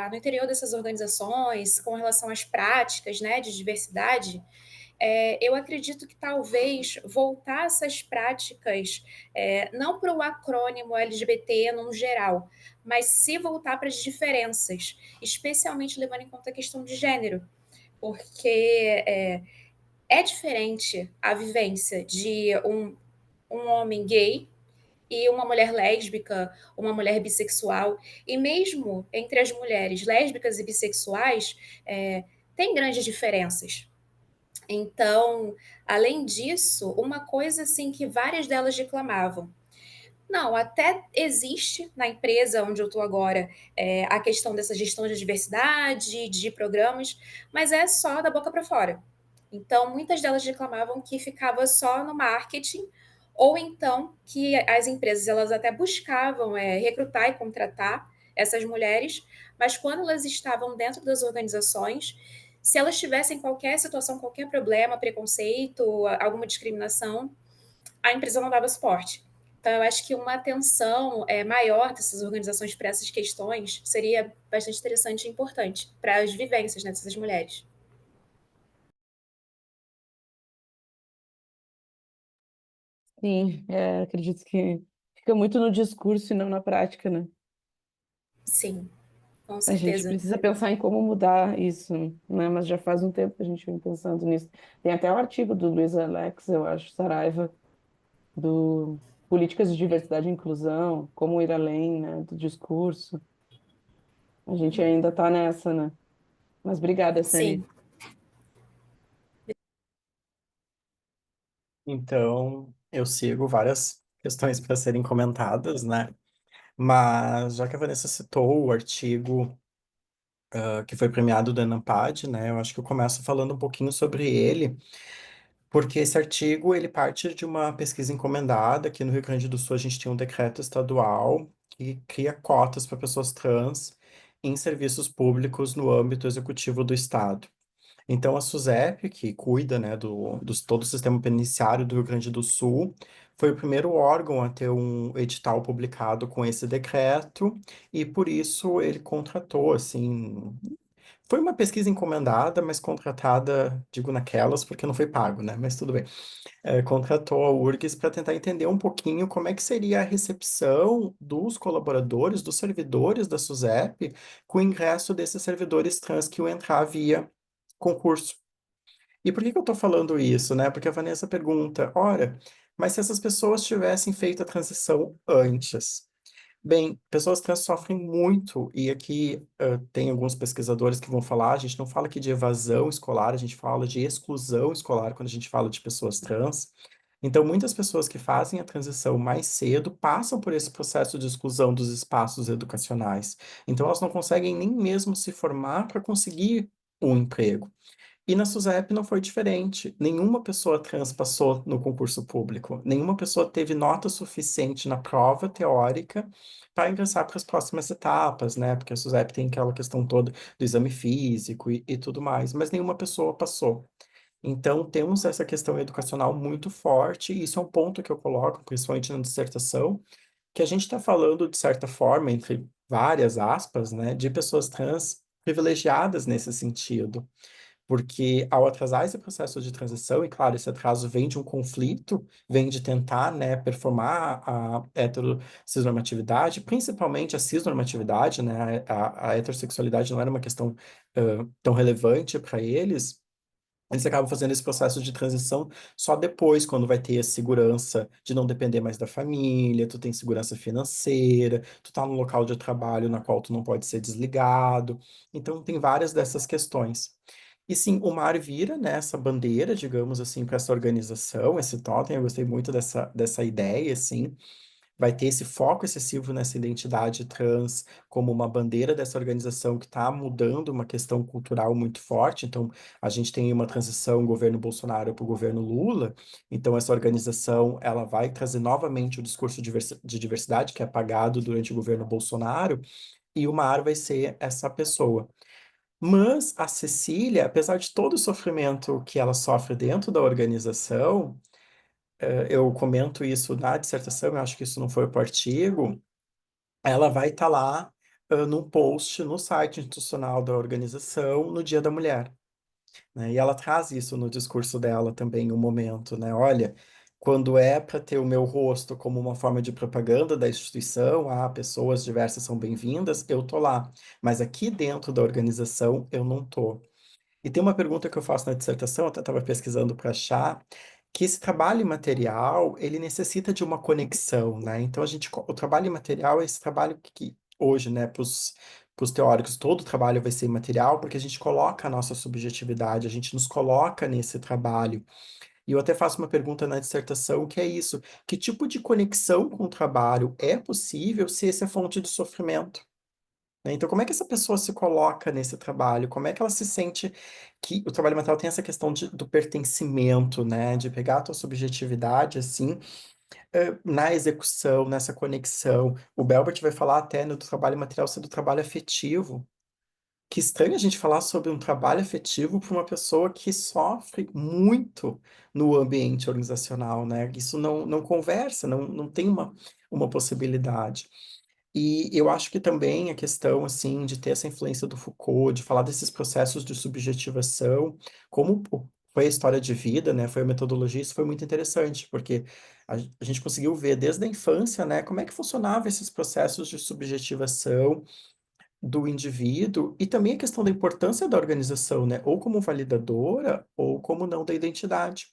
no interior dessas organizações, com relação às práticas, né, de diversidade, eu acredito que talvez voltar essas práticas, não para o acrônimo LGBT no geral, mas se voltar para as diferenças, especialmente levando em conta a questão de gênero, porque é diferente a vivência de um homem gay e uma mulher lésbica, uma mulher bissexual, e mesmo entre as mulheres lésbicas e bissexuais, tem grandes diferenças. Então, além disso, uma coisa assim que várias delas reclamavam. Não, até existe na empresa onde eu estou agora a questão dessa gestão de diversidade, de programas, mas é só da boca para fora. Então, muitas delas reclamavam que ficava só no marketing, ou então que as empresas elas até buscavam recrutar e contratar essas mulheres, mas quando elas estavam dentro das organizações, se elas tivessem qualquer situação, qualquer problema, preconceito, alguma discriminação, a empresa não dava suporte. Então, eu acho que uma atenção maior dessas organizações para essas questões seria bastante interessante e importante para as vivências, né, dessas mulheres. Sim, acredito que fica muito no discurso e não na prática, né? Sim, com A gente certeza. precisa pensar em como mudar isso, né? Mas já faz um tempo que a gente vem pensando nisso. Tem até o artigo do Luiz Alex, eu acho, Saraiva, do Políticas de Diversidade e Inclusão, como ir além, né, do discurso. A gente ainda está nessa, né? Mas obrigada, Sani. Sim, Então, eu sigo várias questões para serem comentadas, né? Mas já que a Vanessa citou o artigo que foi premiado do ENAPAD, né? Eu acho que eu começo falando um pouquinho sobre ele, porque esse artigo ele parte de uma pesquisa encomendada. Aqui no Rio Grande do Sul a gente tem um decreto estadual que cria cotas para pessoas trans em serviços públicos no âmbito executivo do estado. Então, a SUSEP, que cuida, né, todo o sistema penitenciário do Rio Grande do Sul, foi o primeiro órgão a ter um edital publicado com esse decreto, e por isso ele contratou, assim, Foi uma pesquisa encomendada, mas contratada, digo naquelas, porque não foi pago, né? Mas tudo bem. Contratou a URGS para tentar entender um pouquinho como é que seria a recepção dos colaboradores, dos servidores da SUSEP, com o ingresso desses servidores trans que iam entrar via concurso. E por que que eu estou falando isso, né? Porque a Vanessa pergunta, ora, mas se essas pessoas tivessem feito a transição antes? Bem, pessoas trans sofrem muito, e aqui tem alguns pesquisadores que vão falar, a gente não fala aqui de evasão escolar, a gente fala de exclusão escolar quando a gente fala de pessoas trans. Então, muitas pessoas que fazem a transição mais cedo passam por esse processo de exclusão dos espaços educacionais. Então, elas não conseguem nem mesmo se formar para conseguir um emprego. E na SUSEP não foi diferente. Nenhuma pessoa trans passou no concurso público. Nenhuma pessoa teve nota suficiente na prova teórica para ingressar para as próximas etapas, né? Porque a SUSEP tem aquela questão toda do exame físico e tudo mais, mas nenhuma pessoa passou. Então, temos essa questão educacional muito forte, e isso é um ponto que eu coloco, principalmente na dissertação, que a gente está falando, de certa forma, entre várias aspas, né, de pessoas trans privilegiadas nesse sentido. Porque ao atrasar esse processo de transição, e claro, esse atraso vem de um conflito, vem de tentar, né, performar a heterossexualidade, principalmente a cisnormatividade, né, a heterossexualidade não era uma questão tão relevante para eles, eles acabam fazendo esse processo de transição só depois, quando vai ter a segurança de não depender mais da família, tu tem segurança financeira, tu tá num local de trabalho na qual tu não pode ser desligado. Então, tem várias dessas questões. E sim, o mar vira, né, essa bandeira, digamos assim, para essa organização, esse totem, eu gostei muito dessa ideia, assim, vai ter esse foco excessivo nessa identidade trans como uma bandeira dessa organização que está mudando uma questão cultural muito forte. Então, a gente tem uma transição governo Bolsonaro para o governo Lula. Então, essa organização ela vai trazer novamente o discurso de diversidade que é apagado durante o governo Bolsonaro. E o Mar vai ser essa pessoa. Mas a Cecília, apesar de todo o sofrimento que ela sofre dentro da organização, eu comento isso na dissertação, eu acho que isso não foi para o artigo, ela vai estar lá num post no site institucional da organização no Dia da Mulher, né? E ela traz isso no discurso dela também, um momento, né? Olha, quando é para ter o meu rosto como uma forma de propaganda da instituição, pessoas diversas são bem-vindas, eu tô lá. Mas aqui dentro da organização eu não tô. E tem uma pergunta que eu faço na dissertação, eu até estava pesquisando para achar, que esse trabalho imaterial, ele necessita de uma conexão, né? Então, o trabalho imaterial é esse trabalho que hoje, né, para os teóricos, todo trabalho vai ser imaterial, porque a gente coloca a nossa subjetividade, a gente nos coloca nesse trabalho. E eu até faço uma pergunta na dissertação, que é isso: que tipo de conexão com o trabalho é possível se esse é fonte de sofrimento? Né? Então, como é que essa pessoa se coloca nesse trabalho? Como é que ela se sente que o trabalho mental tem essa questão do pertencimento, né? De pegar a tua subjetividade, assim, na execução, nessa conexão. O Belbert vai falar até no do trabalho material ser do trabalho afetivo. Que estranho a gente falar sobre um trabalho afetivo para uma pessoa que sofre muito no ambiente organizacional, né? Isso não conversa, não tem uma possibilidade. E eu acho que também a questão, assim, de ter essa influência do Foucault, de falar desses processos de subjetivação, como foi a história de vida, né, foi a metodologia, isso foi muito interessante, porque a gente conseguiu ver desde a infância, né, como é que funcionava esses processos de subjetivação do indivíduo e também a questão da importância da organização, né? Ou como validadora ou como não da identidade.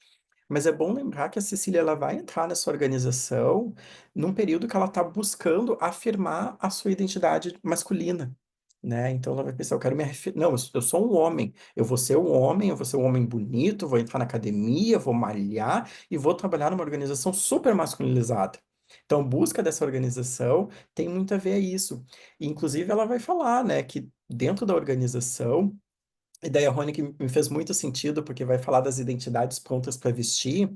Mas é bom lembrar que a Cecília ela vai entrar nessa organização num período que ela está buscando afirmar a sua identidade masculina, né? Então ela vai pensar, eu quero me afirmar. Não, eu sou um homem. Eu vou ser um homem, eu vou ser um homem bonito, vou entrar na academia, vou malhar e vou trabalhar numa organização super masculinizada. Então, busca dessa organização tem muito a ver a isso. E, inclusive, ela vai falar, né, que dentro da organização, e daí a Rony que me fez muito sentido, porque vai falar das identidades prontas para vestir.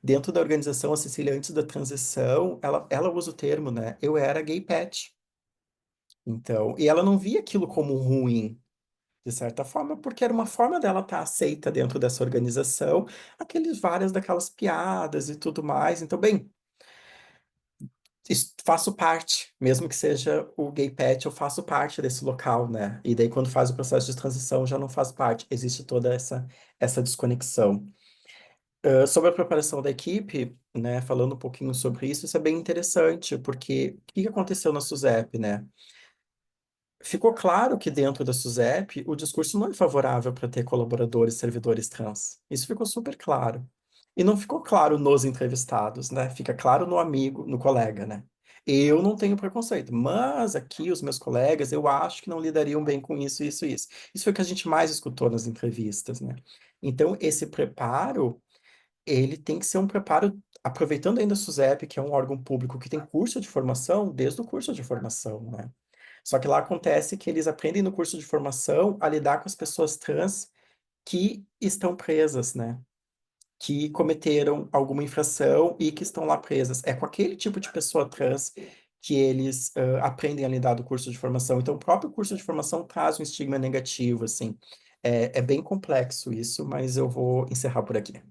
Dentro da organização, a Cecília, antes da transição, ela usa o termo, né, eu era gay pet. Então, e ela não via aquilo como ruim, de certa forma, porque era uma forma dela estar aceita dentro dessa organização, várias daquelas piadas e tudo mais. Então, bem, faço parte, mesmo que seja o Gay Pet, eu faço parte desse local, né? E daí, quando faz o processo de transição, já não faz parte. Existe toda essa desconexão. Sobre a preparação da equipe, né? Falando um pouquinho sobre isso, isso é bem interessante, porque o que aconteceu na SUSEP, né? Ficou claro que dentro da SUSEP o discurso não é favorável para ter colaboradores, servidores trans. Isso ficou super claro. E não ficou claro nos entrevistados, né? Fica claro no amigo, no colega, né? Eu não tenho preconceito, mas aqui os meus colegas, eu acho que não lidariam bem com isso, isso, isso. Isso foi o que a gente mais escutou nas entrevistas, né? Então, esse preparo, ele tem que ser um preparo, aproveitando ainda a SUSEP, que é um órgão público que tem curso de formação, desde o curso de formação, né? Só que lá acontece que eles aprendem no curso de formação a lidar com as pessoas trans que estão presas, né? Que cometeram alguma infração e que estão lá presas. É com aquele tipo de pessoa trans que eles aprendem a lidar do curso de formação. Então, o próprio curso de formação traz um estigma negativo, assim. É bem complexo isso, mas eu vou encerrar por aqui.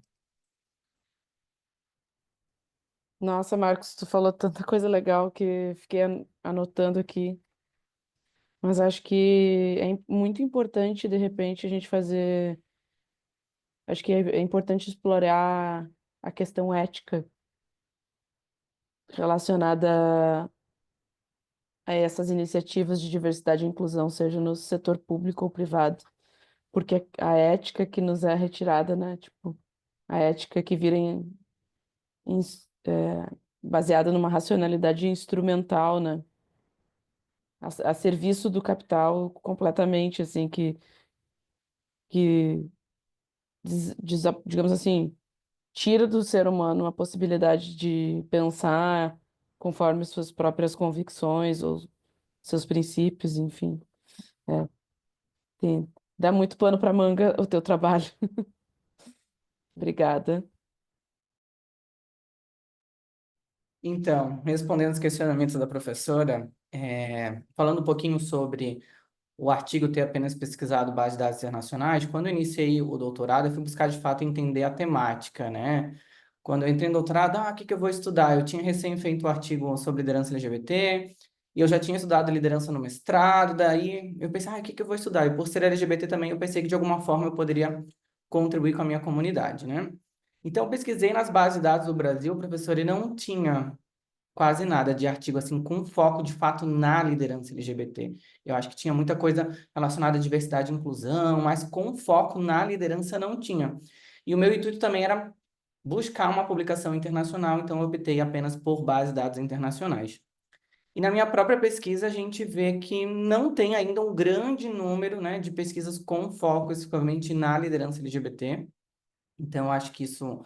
Nossa, Marcos, tu falou tanta coisa legal que fiquei anotando aqui. Mas acho que é muito importante, de repente, a gente fazer. Acho que é importante explorar a questão ética relacionada a essas iniciativas de diversidade e inclusão, seja no setor público ou privado. Porque a ética que nos é retirada, né? Tipo, a ética que vira baseada numa racionalidade instrumental, né? A serviço do capital completamente, assim, que digamos assim, tira do ser humano a possibilidade de pensar conforme suas próprias convicções ou seus princípios, enfim. É, dá muito pano para manga o teu trabalho. Obrigada. Então, respondendo os questionamentos da professora, falando um pouquinho sobre o artigo ter apenas pesquisado base de dados internacionais, quando eu iniciei o doutorado, eu fui buscar de fato entender a temática, né? Quando eu entrei no doutorado, o que eu vou estudar? Eu tinha recém feito um artigo sobre liderança LGBT, e eu já tinha estudado liderança no mestrado, daí eu pensei, o que eu vou estudar? E por ser LGBT também, eu pensei que de alguma forma eu poderia contribuir com a minha comunidade, né? Então, eu pesquisei nas bases de dados do Brasil, professor, e não tinha quase nada de artigo assim com foco de fato na liderança LGBT. Eu acho que tinha muita coisa relacionada à diversidade e inclusão, mas com foco na liderança não tinha. E o meu intuito também era buscar uma publicação internacional, então eu optei apenas por bases de dados internacionais. E na minha própria pesquisa a gente vê que não tem ainda um grande número, né, de pesquisas com foco exclusivamente na liderança LGBT. Então eu acho que isso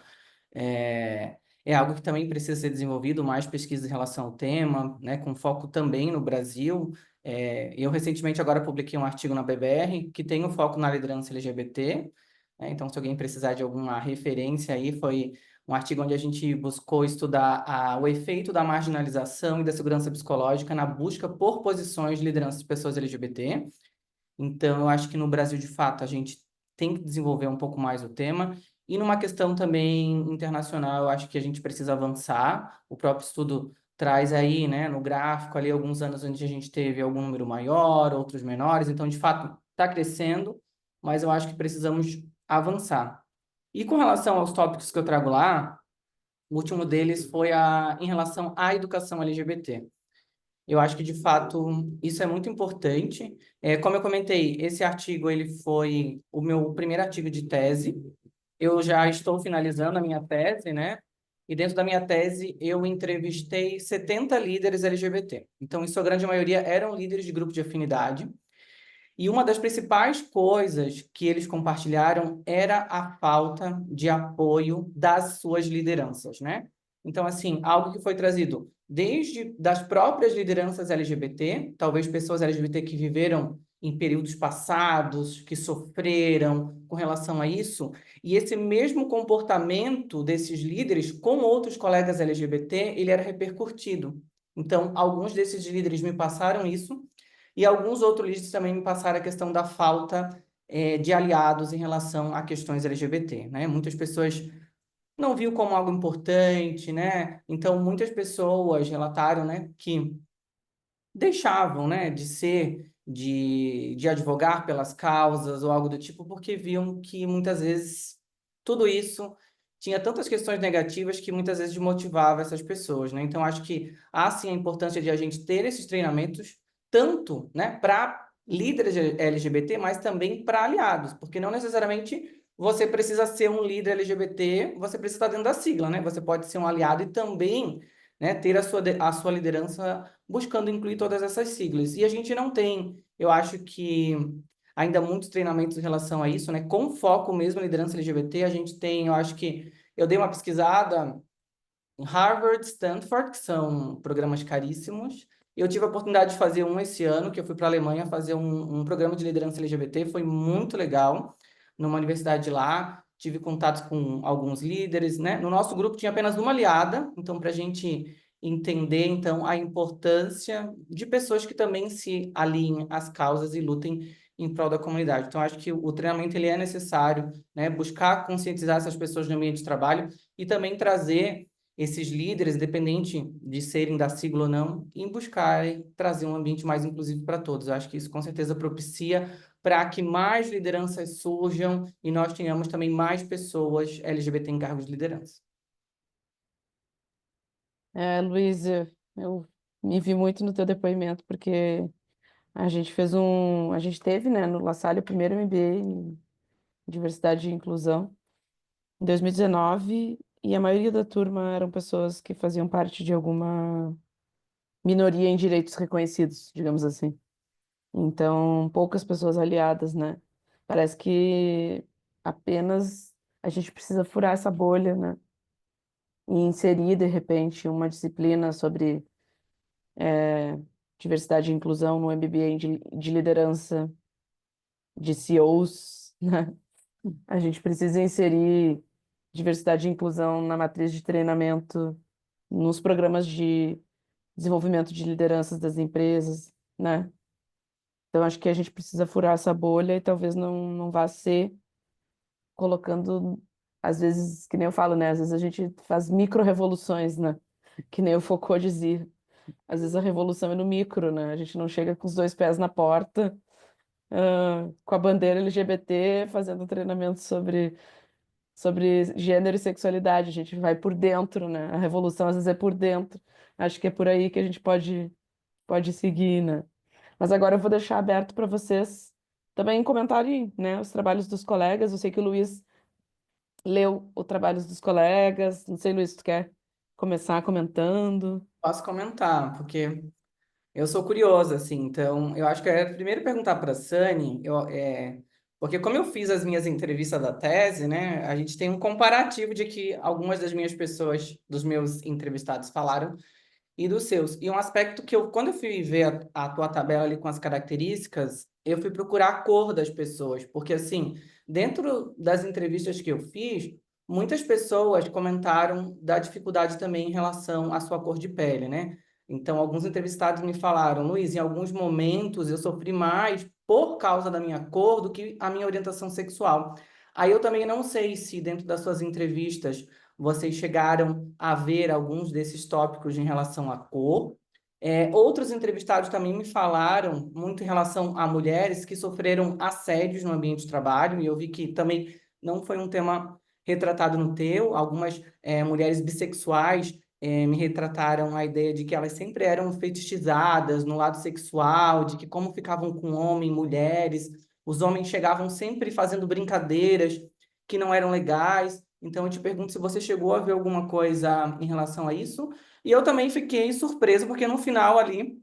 é algo que também precisa ser desenvolvido, mais pesquisa em relação ao tema, né, com foco também no Brasil. Eu recentemente agora publiquei um artigo na BBR que tem um foco na liderança LGBT, né, então se alguém precisar de alguma referência aí, foi um artigo onde a gente buscou estudar o efeito da marginalização e da segurança psicológica na busca por posições de liderança de pessoas LGBT. Então, eu acho que no Brasil, de fato, a gente tem que desenvolver um pouco mais o tema. E numa questão também internacional, eu acho que a gente precisa avançar. O próprio estudo traz aí, né, no gráfico ali alguns anos onde a gente teve algum número maior, outros menores. Então, de fato, está crescendo, mas eu acho que precisamos avançar. E com relação aos tópicos que eu trago lá, o último deles foi em relação à educação LGBT. Eu acho que, de fato, isso é muito importante. Como eu comentei, esse artigo ele foi o meu primeiro artigo de tese. Eu já estou finalizando a minha tese, né? E dentro da minha tese, eu entrevistei 70 líderes LGBT. Então, em sua grande maioria, eram líderes de grupo de afinidade. E uma das principais coisas que eles compartilharam era a falta de apoio das suas lideranças, né? Então, assim, algo que foi trazido desde das próprias lideranças LGBT, talvez pessoas LGBT que viveram em períodos passados, que sofreram com relação a isso, e esse mesmo comportamento desses líderes com outros colegas LGBT, ele era repercutido. Então, alguns desses líderes me passaram isso, e alguns outros líderes também me passaram a questão da falta de aliados em relação a questões LGBT, né? Muitas pessoas não viu como algo importante, né? Então, muitas pessoas relataram, né, que deixavam, né, de advogar pelas causas ou algo do tipo, porque viam que muitas vezes tudo isso tinha tantas questões negativas que muitas vezes desmotivava essas pessoas, né? Então, acho que há sim a importância de a gente ter esses treinamentos, tanto, né, para líderes LGBT, mas também para aliados, porque não necessariamente você precisa ser um líder LGBT, você precisa estar dentro da sigla, né? Você pode ser um aliado e também, né, ter a sua liderança buscando incluir todas essas siglas. E a gente não tem, eu acho que ainda muitos treinamentos em relação a isso, né? Com foco mesmo em liderança LGBT, a gente tem, eu acho que eu dei uma pesquisada em Harvard, Stanford, que são programas caríssimos. Eu tive a oportunidade de fazer um esse ano, que eu fui para a Alemanha fazer um programa de liderança LGBT, foi muito legal, numa universidade lá. Tive contatos com alguns líderes, né? No nosso grupo tinha apenas uma aliada, então para a gente entender então a importância de pessoas que também se alinhem às causas e lutem em prol da comunidade. Então acho que o treinamento ele é necessário, né? Buscar conscientizar essas pessoas no ambiente de trabalho e também trazer esses líderes, independente de serem da sigla ou não, em buscarem trazer um ambiente mais inclusivo para todos. Eu acho que isso com certeza propicia para que mais lideranças surjam e nós tenhamos também mais pessoas LGBT em cargos de liderança. Luiz, eu me vi muito no teu depoimento, porque a gente teve, né, no La Salle o primeiro MBA em diversidade e inclusão em 2019, e a maioria da turma eram pessoas que faziam parte de alguma minoria em direitos reconhecidos, digamos assim. Então, poucas pessoas aliadas, né? Parece que apenas a gente precisa furar essa bolha, né? E inserir, de repente, uma disciplina sobre diversidade e inclusão no MBA de liderança de CEOs, né? A gente precisa inserir diversidade e inclusão na matriz de treinamento, nos programas de desenvolvimento de lideranças das empresas, né? Então, acho que a gente precisa furar essa bolha e talvez não vá ser colocando, às vezes, que nem eu falo, né? Às vezes a gente faz micro-revoluções, né? Que nem o Foucault dizia. Às vezes a revolução é no micro, né? A gente não chega com os dois pés na porta, com a bandeira LGBT, fazendo um treinamento sobre gênero e sexualidade. A gente vai por dentro, né? A revolução às vezes é por dentro. Acho que é por aí que a gente pode seguir, né? Mas agora eu vou deixar aberto para vocês também comentarem, né, os trabalhos dos colegas. Eu sei que o Luiz leu os trabalhos dos colegas. Não sei, Luiz, se tu quer começar comentando? Posso comentar, porque eu sou curiosa, assim, então eu acho que é primeiro perguntar para a Sani, porque como eu fiz as minhas entrevistas da tese, né, a gente tem um comparativo de que algumas das minhas pessoas, dos meus entrevistados falaram, e dos seus. E um aspecto que quando eu fui ver a tua tabela ali com as características, eu fui procurar a cor das pessoas, porque assim, dentro das entrevistas que eu fiz, muitas pessoas comentaram da dificuldade também em relação à sua cor de pele, né? Então, alguns entrevistados me falaram, Luiz, em alguns momentos eu sofri mais por causa da minha cor do que a minha orientação sexual. Aí eu também não sei se dentro das suas entrevistas vocês chegaram a ver alguns desses tópicos em relação à cor. Outros entrevistados também me falaram muito em relação a mulheres que sofreram assédios no ambiente de trabalho, e eu vi que também não foi um tema retratado no teu. Algumas mulheres bissexuais me retrataram a ideia de que elas sempre eram fetichizadas no lado sexual, de que como ficavam com homens, mulheres, os homens chegavam sempre fazendo brincadeiras que não eram legais. Então, eu te pergunto se você chegou a ver alguma coisa em relação a isso. E eu também fiquei surpreso, porque no final ali,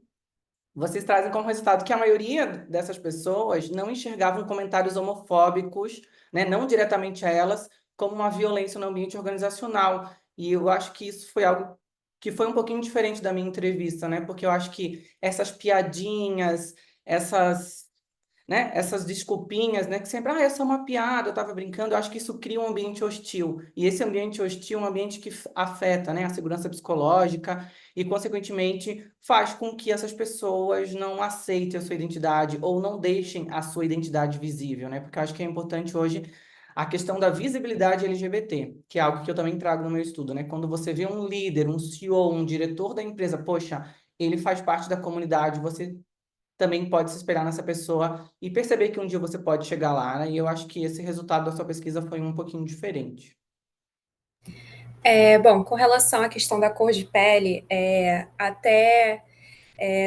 vocês trazem como resultado que a maioria dessas pessoas não enxergavam comentários homofóbicos, né, não diretamente a elas, como uma violência no ambiente organizacional. E eu acho que isso foi algo que foi um pouquinho diferente da minha entrevista, né? Porque eu acho que essas piadinhas, essas desculpinhas, né, que sempre, é só uma piada, eu estava brincando, eu acho que isso cria um ambiente hostil. E esse ambiente hostil é um ambiente que afeta, né, a segurança psicológica e, consequentemente, faz com que essas pessoas não aceitem a sua identidade ou não deixem a sua identidade visível, né? Porque eu acho que é importante hoje A questão da visibilidade LGBT, que é algo que eu também trago no meu estudo, né? Quando você vê um líder, um CEO, um diretor da empresa, poxa, ele faz parte da comunidade, você também pode se espelhar nessa pessoa e perceber que um dia você pode chegar lá, né? E eu acho que esse resultado da sua pesquisa foi um pouquinho diferente. Bom, com relação à questão da cor de pele, até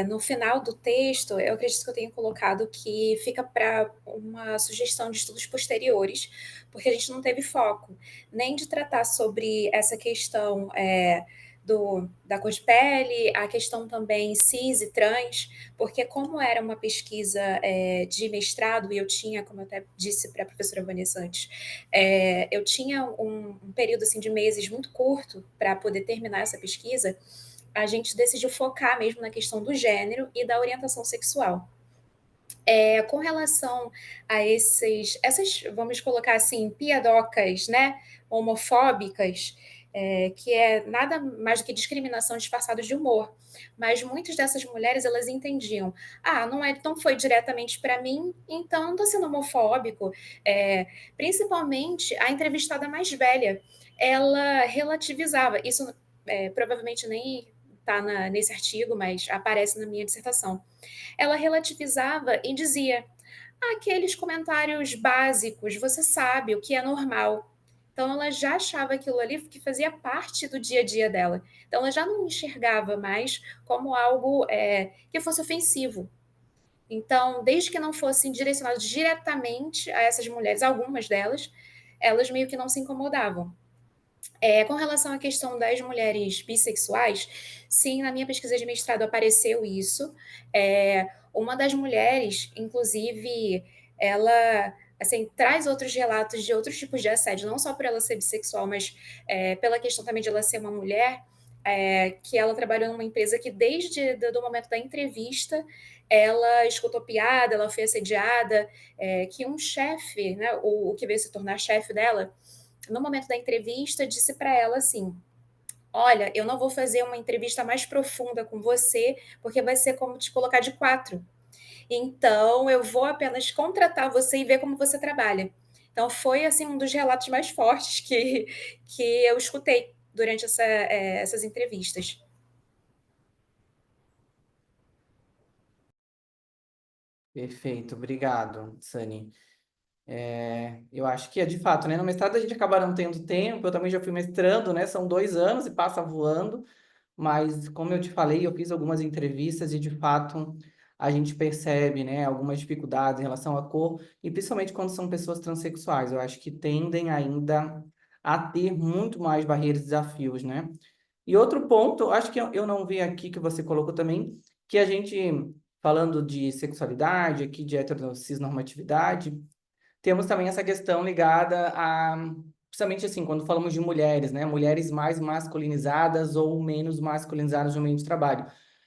no final do texto, eu acredito que eu tenho colocado que fica para uma sugestão de estudos posteriores, porque a gente não teve foco nem de tratar sobre essa questão da cor de pele, a questão também cis e trans, porque como era uma pesquisa de mestrado, e eu tinha, como eu até disse para a professora Vanessa antes, eu tinha um período assim, de meses muito curto para poder terminar essa pesquisa, a gente decidiu focar mesmo na questão do gênero e da orientação sexual. Com relação a essas, vamos colocar assim, piadocas, né, homofóbicas, que é nada mais do que discriminação disfarçada de humor. Mas muitas dessas mulheres, elas entendiam, não foi diretamente para mim, então não está sendo homofóbico. Principalmente a entrevistada mais velha, ela relativizava, isso provavelmente nem está nesse artigo, mas aparece na minha dissertação. Ela relativizava e dizia: aqueles comentários básicos, você sabe o que é normal. Então, ela já achava aquilo ali que fazia parte do dia a dia dela. Então, ela já não enxergava mais como algo que fosse ofensivo. Então, desde que não fossem direcionados diretamente a essas mulheres, algumas delas, elas meio que não se incomodavam. Com relação à questão das mulheres bissexuais, sim, na minha pesquisa de mestrado apareceu isso. Uma das mulheres, inclusive, ela assim, traz outros relatos de outros tipos de assédio, não só por ela ser bissexual, mas pela questão também de ela ser uma mulher, que ela trabalhou numa empresa que desde do momento da entrevista ela escutou piada, ela foi assediada, que um chefe, né, o que veio se tornar chefe dela, no momento da entrevista, disse para ela assim: olha, eu não vou fazer uma entrevista mais profunda com você, porque vai ser como te colocar de quatro. Então, eu vou apenas contratar você e ver como você trabalha. Então, foi assim um dos relatos mais fortes que eu escutei durante essas entrevistas. Perfeito, obrigado, Sani. Eu acho que é de fato, né? No mestrado a gente acaba não tendo tempo, eu também já fui mestrando, né? São 2 anos e passa voando, mas como eu te falei, eu fiz algumas entrevistas e de fato a gente percebe, né, algumas dificuldades em relação à cor, e principalmente quando são pessoas transexuais, eu acho que tendem ainda a ter muito mais barreiras e desafios, né? E outro ponto, acho que eu não vi aqui que você colocou também, que a gente, falando de sexualidade, aqui de heterossexualidade, temos também essa questão ligada a, principalmente assim, quando falamos de mulheres, né? Mulheres mais masculinizadas ou menos masculinizadas no meio de trabalho.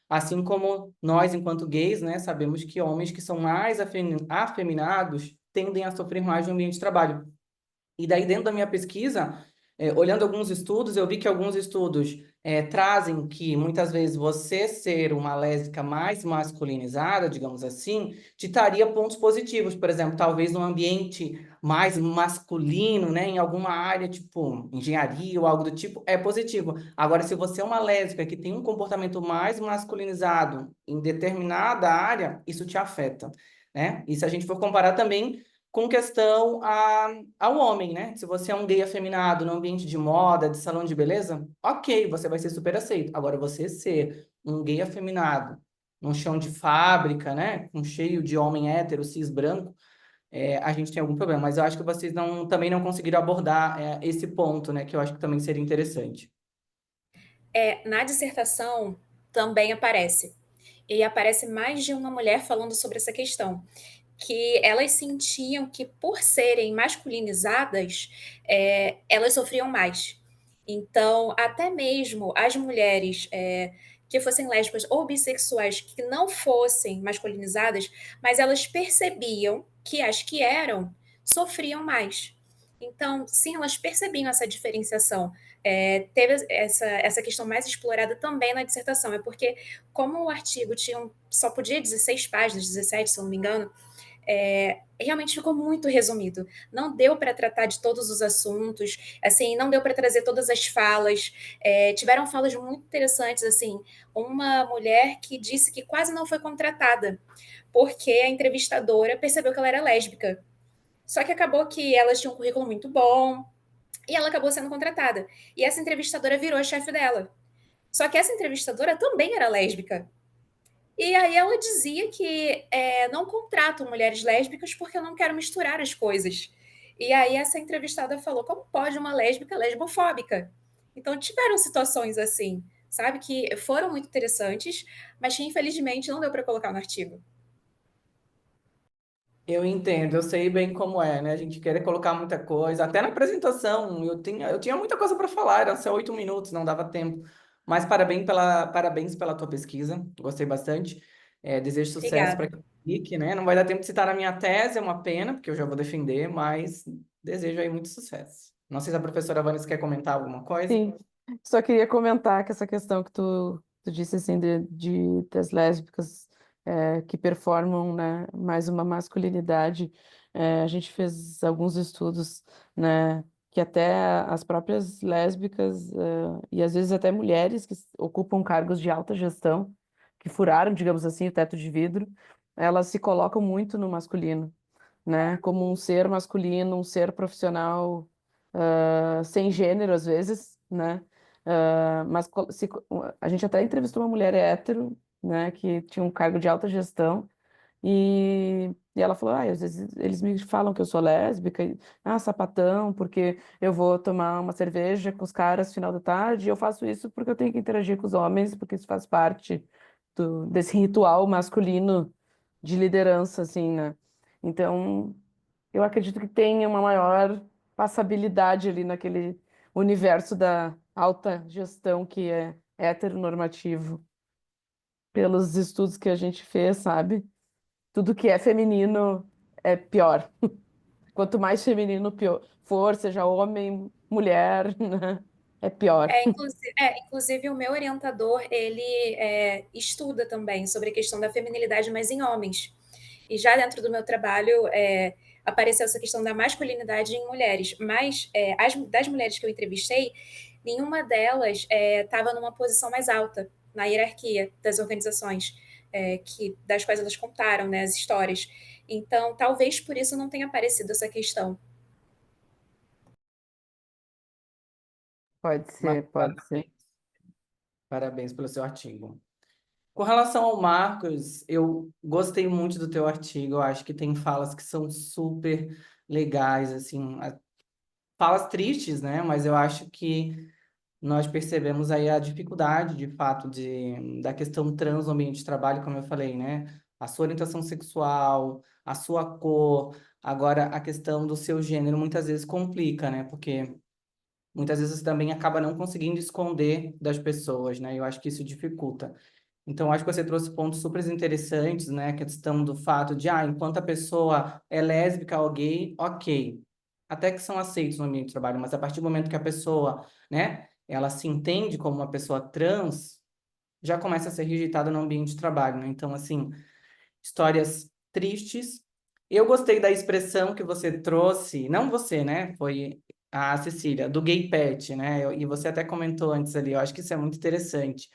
Assim como nós, enquanto gays, né, sabemos que homens que são mais afeminados tendem a sofrer mais no ambiente de trabalho. E daí, dentro da minha pesquisa, olhando alguns estudos, eu vi que alguns estudos trazem que muitas vezes você ser uma lésbica mais masculinizada, digamos assim, te traria pontos positivos. Por exemplo, talvez num ambiente mais masculino, né, em alguma área, tipo engenharia ou algo do tipo, é positivo. Agora, se você é uma lésbica que tem um comportamento mais masculinizado em determinada área, isso te afeta, né? E se a gente for comparar também com questão ao homem, né? Se você é um gay afeminado no ambiente de moda, de salão de beleza, ok, você vai ser super aceito. Agora, você ser um gay afeminado num chão de fábrica, né? Um cheio de homem hétero, cis branco, a gente tem algum problema. Mas eu acho que vocês também não conseguiram abordar esse ponto, né? Que eu acho que também seria interessante. Na dissertação também aparece. E aparece mais de uma mulher falando sobre essa questão. Que elas sentiam que, por serem masculinizadas, elas sofriam mais. Então, até mesmo as mulheres que fossem lésbicas ou bissexuais que não fossem masculinizadas, mas elas percebiam que as que eram sofriam mais. Então, sim, elas percebiam essa diferenciação. Teve essa questão mais explorada também na dissertação, porque como o artigo só podia 16 páginas, 17, se eu não me engano, realmente ficou muito resumido. Não deu para tratar de todos os assuntos, assim, não deu para trazer todas as falas. Tiveram falas muito interessantes, assim, uma mulher que disse que quase não foi contratada, porque a entrevistadora percebeu que ela era lésbica. Só que acabou que elas tinham um currículo muito bom e ela acabou sendo contratada. E essa entrevistadora virou a chefe dela. Só que essa entrevistadora também era lésbica. E aí ela dizia que não contratam mulheres lésbicas porque eu não quero misturar as coisas. E aí essa entrevistada falou, como pode uma lésbica lesbofóbica? Então tiveram situações assim, sabe, que foram muito interessantes, mas que infelizmente não deu para colocar no artigo. Eu entendo, eu sei bem como é, né? A gente querer colocar muita coisa, até na apresentação, eu tinha muita coisa para falar, eram só 8 minutos, não dava tempo. Mas parabéns pela tua pesquisa, gostei bastante. Desejo sucesso para Obrigada. que fique, né? Não vai dar tempo de citar na minha tese, é uma pena, porque eu já vou defender, mas desejo aí muito sucesso. Não sei se a professora Vanessa quer comentar alguma coisa. Sim, só queria comentar que essa questão que tu disse assim das lésbicas que performam, né, mais uma masculinidade. A gente fez alguns estudos, né, que até as próprias lésbicas e às vezes até mulheres que ocupam cargos de alta gestão, que furaram, digamos assim, o teto de vidro, elas se colocam muito no masculino, né, como um ser masculino, um ser profissional sem gênero às vezes, né? Mas a gente até entrevistou uma mulher hétero, né, que tinha um cargo de alta gestão e ela falou, às vezes eles me falam que eu sou lésbica, sapatão, porque eu vou tomar uma cerveja com os caras no final da tarde, e eu faço isso porque eu tenho que interagir com os homens, porque isso faz parte desse ritual masculino de liderança, assim, né? Então, eu acredito que tenha uma maior passabilidade ali naquele universo da alta gestão que é heteronormativo, pelos estudos que a gente fez, sabe? Tudo que é feminino é pior. Quanto mais feminino for, seja homem, mulher, né? É pior. Inclusive o meu orientador, ele estuda também sobre a questão da feminilidade, mas em homens. E já dentro do meu trabalho, apareceu essa questão da masculinidade em mulheres. Mas das mulheres que eu entrevistei, nenhuma delas estava numa posição mais alta na hierarquia das organizações das quais elas contaram, né, as histórias. Então, talvez por isso não tenha aparecido essa questão. Pode Mas ser, pode ser. parabéns pelo seu artigo. Com relação ao Marcos, eu gostei muito do teu artigo. Eu acho que tem falas que são super legais, assim, falas tristes, né? Mas eu acho que nós percebemos aí a dificuldade, de fato, da questão trans no ambiente de trabalho, como eu falei, né? A sua orientação sexual, a sua cor, agora a questão do seu gênero muitas vezes complica, né? Porque muitas vezes você também acaba não conseguindo esconder das pessoas, né? Eu acho que isso dificulta. Então, acho que você trouxe pontos super interessantes, né? A questão do fato de, enquanto a pessoa é lésbica ou gay, ok. Até que são aceitos no ambiente de trabalho, mas a partir do momento que a pessoa, né, ela se entende como uma pessoa trans, já começa a ser rejeitada no ambiente de trabalho, né? Então, assim, histórias tristes. Eu gostei da expressão que você trouxe, não você, né? Foi a Cecília, do gay pet, né? E você até comentou antes ali, eu acho que isso é muito interessante,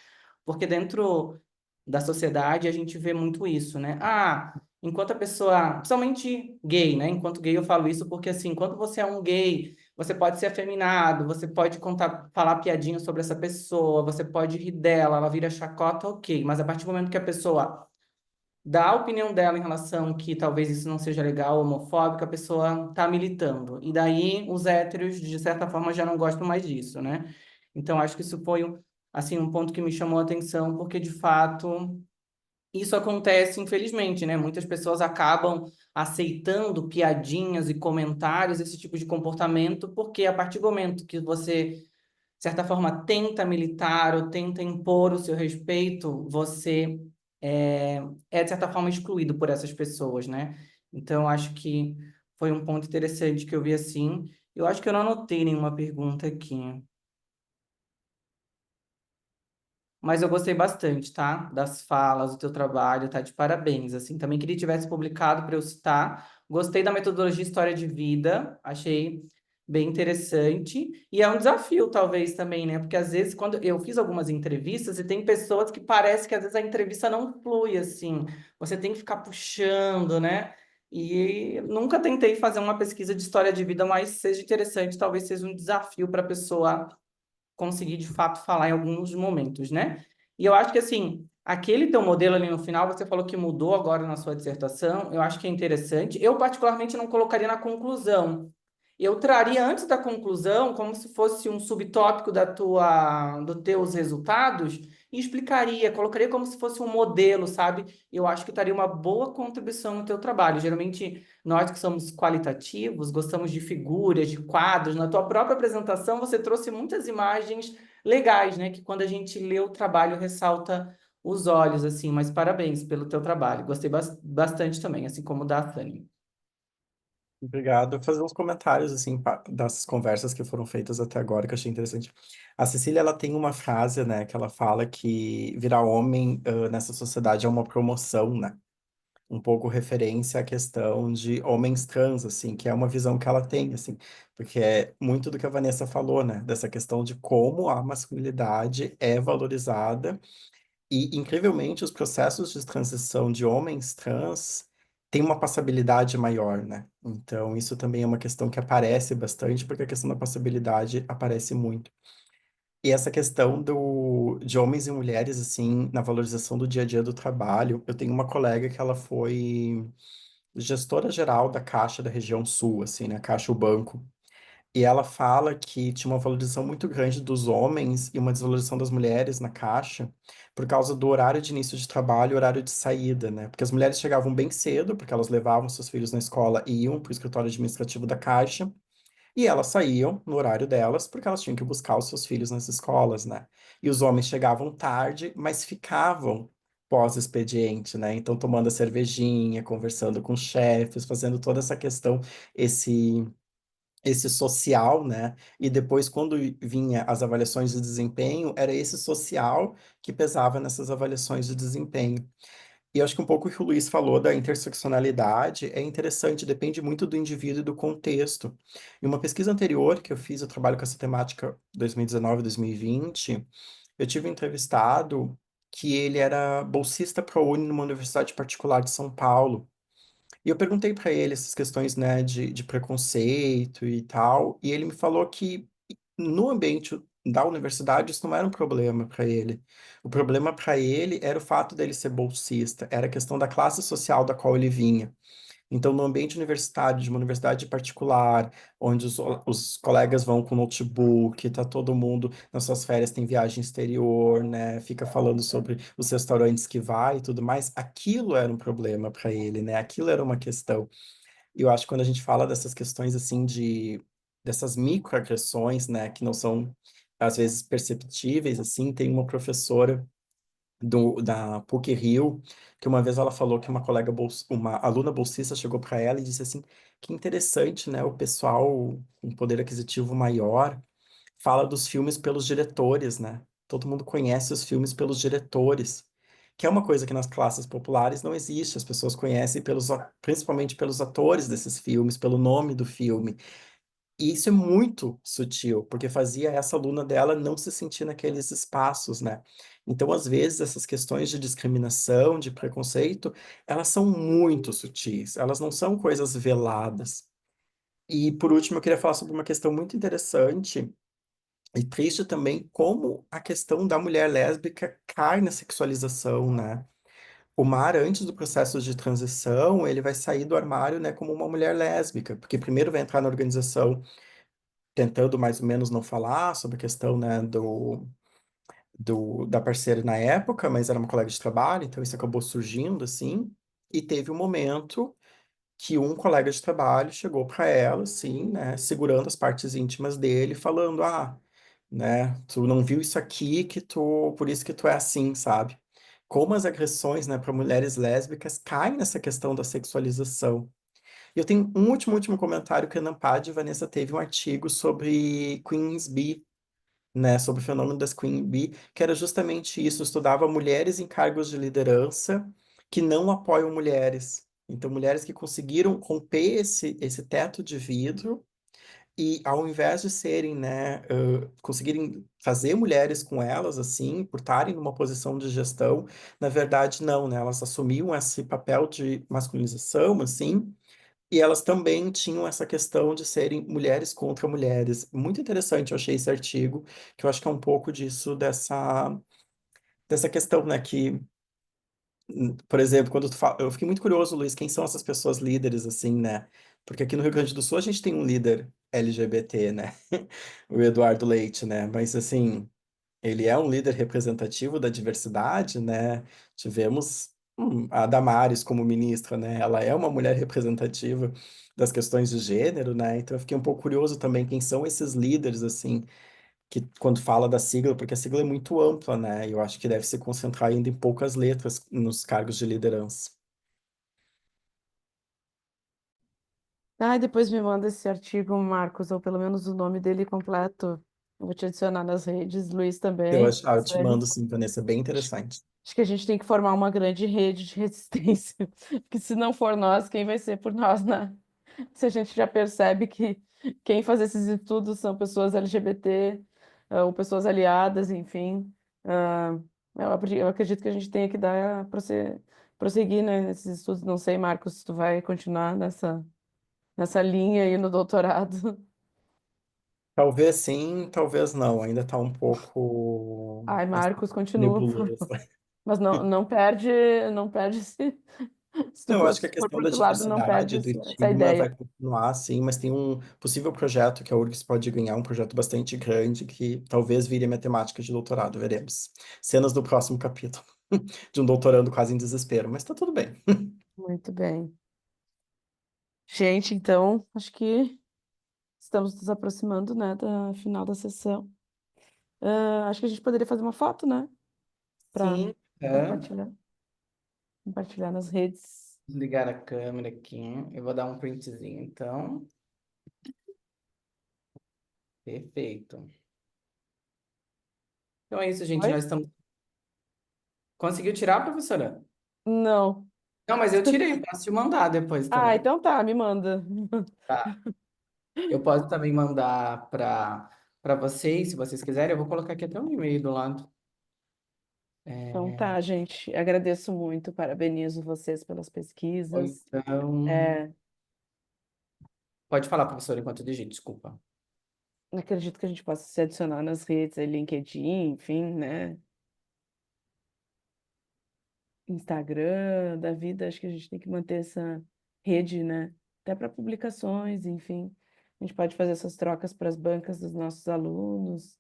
porque dentro da sociedade a gente vê muito isso, né? Enquanto a pessoa, principalmente gay, né? Enquanto gay eu falo isso porque assim, enquanto você é um gay, você pode ser afeminado, você pode falar piadinha sobre essa pessoa, você pode rir dela, ela vira chacota, ok. Mas a partir do momento que a pessoa dá a opinião dela em relação que talvez isso não seja legal, homofóbico, a pessoa tá militando. E daí os héteros, de certa forma, já não gostam mais disso, né? Então, acho que isso foi, assim, um ponto que me chamou a atenção, porque, de fato, isso acontece, infelizmente, né? Muitas pessoas acabam aceitando piadinhas e comentários, esse tipo de comportamento, porque a partir do momento que você, de certa forma, tenta militar ou tenta impor o seu respeito, você de certa forma, excluído por essas pessoas, né? Então, acho que foi um ponto interessante que eu vi assim. Eu acho que eu não anotei nenhuma pergunta aqui. mas eu gostei bastante, tá? Das falas, do teu trabalho, tá? De parabéns, assim. Também queria que tivesse publicado para eu citar. Gostei da metodologia História de Vida, achei bem interessante. E é um desafio, talvez, também, né? Porque às vezes, quando eu fiz algumas entrevistas, e tem pessoas que parece que às vezes a entrevista não flui, assim. Você tem que ficar puxando, né? E nunca tentei fazer uma pesquisa de história de vida, mas seja interessante, talvez seja um desafio para a pessoa conseguir de fato falar em alguns momentos, né? E eu acho que assim, aquele teu modelo ali no final, você falou que mudou agora na sua dissertação, eu acho que é interessante. Eu particularmente não colocaria na conclusão. Eu traria antes da conclusão, como se fosse um subtópico dos teus resultados, e explicaria, colocaria como se fosse um modelo, sabe? Eu acho que estaria uma boa contribuição no teu trabalho. Geralmente, nós que somos qualitativos, gostamos de figuras, de quadros. Na tua própria apresentação, você trouxe muitas imagens legais, né? Que quando a gente lê o trabalho, ressalta os olhos, assim. Mas parabéns pelo teu trabalho. Gostei bastante também, assim como o da Tânia. Obrigado. Vou fazer uns comentários, assim, das conversas que foram feitas até agora, que eu achei interessante. A Cecília, ela tem uma frase, né, que ela fala que virar homem, nessa sociedade é uma promoção, né? Um pouco referência à questão de homens trans, assim, que é uma visão que ela tem, assim, porque é muito do que a Vanessa falou, né, dessa questão de como a masculinidade é valorizada e, incrivelmente, os processos de transição de homens trans têm uma passabilidade maior, né? Então, isso também é uma questão que aparece bastante, porque a questão da passabilidade aparece muito. E essa questão de homens e mulheres, assim, na valorização do dia a dia do trabalho, eu tenho uma colega que ela foi gestora geral da Caixa da região sul, assim, né? Caixa o banco. E ela fala que tinha uma valorização muito grande dos homens e uma desvalorização das mulheres na Caixa por causa do horário de início de trabalho e horário de saída, né? Porque as mulheres chegavam bem cedo, porque elas levavam seus filhos na escola e iam para o escritório administrativo da Caixa. E elas saíam no horário delas, porque elas tinham que buscar os seus filhos nas escolas, né? E os homens chegavam tarde, mas ficavam pós-expediente, né? Então, tomando a cervejinha, conversando com chefes, fazendo toda essa questão, esse, esse social, né? E depois, quando vinha as avaliações de desempenho, era esse social que pesava nessas avaliações de desempenho. E eu acho que um pouco o que o Luiz falou da interseccionalidade é interessante, depende muito do indivíduo e do contexto. Em uma pesquisa anterior que eu fiz, eu trabalho com essa temática 2019, 2020, eu tive um entrevistado que ele era bolsista ProUni numa universidade particular de São Paulo. E eu perguntei para ele essas questões, né, de preconceito e tal, e ele me falou que no ambiente da universidade isso não era um problema para ele. O problema para ele era o fato dele ser bolsista, era a questão da classe social da qual ele vinha. Então, no ambiente universitário, de uma universidade particular, onde os colegas vão com notebook, tá todo mundo nas suas férias, tem viagem exterior, né? Fica falando sobre os restaurantes que vai e tudo mais, aquilo era um problema para ele, né? Aquilo era uma questão. E eu acho que quando a gente fala dessas questões, assim, dessas microagressões, né, que não são, às vezes, perceptíveis, assim, tem uma professora da PUC-Rio, que uma vez ela falou que uma colega, uma aluna bolsista chegou para ela e disse assim, que interessante, né, o pessoal com poder aquisitivo maior fala dos filmes pelos diretores, né? Todo mundo conhece os filmes pelos diretores, que é uma coisa que nas classes populares não existe. As pessoas conhecem principalmente pelos atores desses filmes, pelo nome do filme. E isso é muito sutil, porque fazia essa aluna dela não se sentir naqueles espaços, né? Então, às vezes, essas questões de discriminação, de preconceito, elas são muito sutis, elas não são coisas veladas. E, por último, eu queria falar sobre uma questão muito interessante e triste também, como a questão da mulher lésbica cai na sexualização, né? O Mar, antes do processo de transição, ele vai sair do armário, né, como uma mulher lésbica, porque primeiro vai entrar na organização tentando mais ou menos não falar sobre a questão, né, da parceira na época, mas era uma colega de trabalho, então isso acabou surgindo, assim, e teve um momento que um colega de trabalho chegou para ela, assim, né, segurando as partes íntimas dele, falando, né, tu não viu isso aqui, por isso que tu é assim, sabe? Como as agressões, né, para mulheres lésbicas caem nessa questão da sexualização. E eu tenho um último comentário que a Nampad e Vanessa teve um artigo sobre Queensbee, né, sobre o fenômeno das Queen Bee, que era justamente isso, estudava mulheres em cargos de liderança que não apoiam mulheres. Então, mulheres que conseguiram romper esse teto de vidro e ao invés de serem, né, conseguirem fazer mulheres com elas, assim, por estarem numa posição de gestão, na verdade, não, né, elas assumiam esse papel de masculinização, assim, e elas também tinham essa questão de serem mulheres contra mulheres. Muito interessante, eu achei esse artigo, que eu acho que é um pouco disso, dessa questão, né, que, por exemplo, quando tu fala, eu fiquei muito curioso, Luiz, quem são essas pessoas líderes, assim, né? Porque aqui no Rio Grande do Sul a gente tem um líder LGBT, né? O Eduardo Leite, né? Mas, assim, ele é um líder representativo da diversidade, né? Tivemos a Damares como ministra, né? Ela é uma mulher representativa das questões de gênero, né? Então eu fiquei um pouco curioso também quem são esses líderes, assim, que quando fala da sigla, porque a sigla é muito ampla, né? E eu acho que deve se concentrar ainda em poucas letras nos cargos de liderança. Ah, e depois me manda esse artigo, Marcos, ou pelo menos o nome dele completo. Eu vou te adicionar nas redes, Luiz também. Eu te mando sim, Vanessa, é bem interessante. Acho que a gente tem que formar uma grande rede de resistência, porque se não for nós, quem vai ser por nós, né? Se a gente já percebe que quem faz esses estudos são pessoas LGBT, ou pessoas aliadas, enfim. ah, eu acredito que a gente tenha que dar prosseguir, né, nesses estudos. Não sei, Marcos, se tu vai continuar nessa linha aí no doutorado. Talvez sim, talvez não, ainda está um pouco Ai, Marcos, continua, por nebuloso. favor. Mas não perde se tu Não, eu for, acho que a se for questão por da outro lado, não perde diversidade, do essa estigma ideia. vai continuar, sim, mas tem um possível projeto que a URGS pode ganhar, um projeto bastante grande, que talvez vire minha temática de doutorado, veremos. Cenas do próximo capítulo, de um doutorando quase em desespero, mas tá tudo bem. Muito bem. Gente, então, acho que estamos nos aproximando, né, da final da sessão. Acho que a gente poderia fazer uma foto, né, para Sim, compartilhar, compartilhar nas redes. desligar a câmera aqui. Eu vou dar um printzinho, então. Perfeito. Então é isso, gente. Oi? Nós estamos. Conseguiu tirar, professora? Não. Não, mas eu tirei. Posso te mandar depois Ah, também. então tá, me manda. Tá. Eu posso também mandar para vocês, se vocês quiserem. Eu vou colocar aqui até um e-mail do lado. Então É, tá, gente. Agradeço muito, parabenizo vocês pelas ou pesquisas. então. É, Pode falar, professora, enquanto eu digito, desculpa. acredito que a gente possa se adicionar nas redes, LinkedIn, enfim, né? Instagram da vida, acho que a gente tem que manter essa rede, né? Até para publicações, enfim. A gente pode fazer essas trocas para as bancas dos nossos alunos,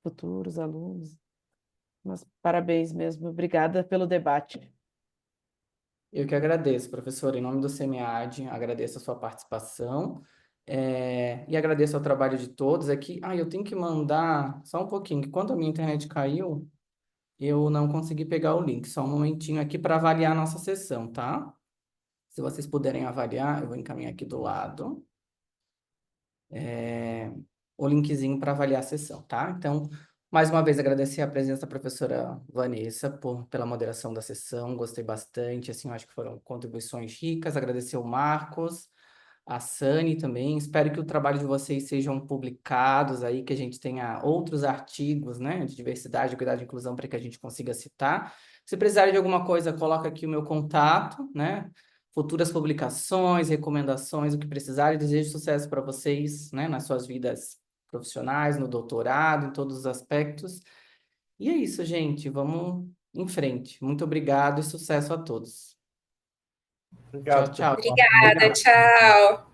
futuros alunos. Mas parabéns mesmo, obrigada pelo debate. Eu que agradeço, professora, em nome do SEMEAD, agradeço a sua participação, e agradeço ao trabalho de todos aqui. Ah, eu tenho que mandar só um pouquinho, que quando a minha internet caiu, eu não consegui pegar o link. Só um momentinho aqui para avaliar a nossa sessão, tá? Se vocês puderem avaliar, eu vou encaminhar aqui do lado, o linkzinho para avaliar a sessão, tá? Então, mais uma vez, agradecer a presença da professora Vanessa pela moderação da sessão, gostei bastante, assim, eu acho que foram contribuições ricas, agradecer o Marcos, a Sani também, espero que o trabalho de vocês sejam publicados aí, que a gente tenha outros artigos, né, de diversidade, equidade e inclusão para que a gente consiga citar. Se precisarem de alguma coisa, coloca aqui o meu contato, né, futuras publicações, recomendações, o que precisarem, desejo sucesso para vocês, né, nas suas vidas profissionais, no doutorado, em todos os aspectos. E é isso, gente. Vamos em frente. Muito obrigado e sucesso a todos. Tchau, Obrigado, tchau. pessoal. Obrigada, tchau.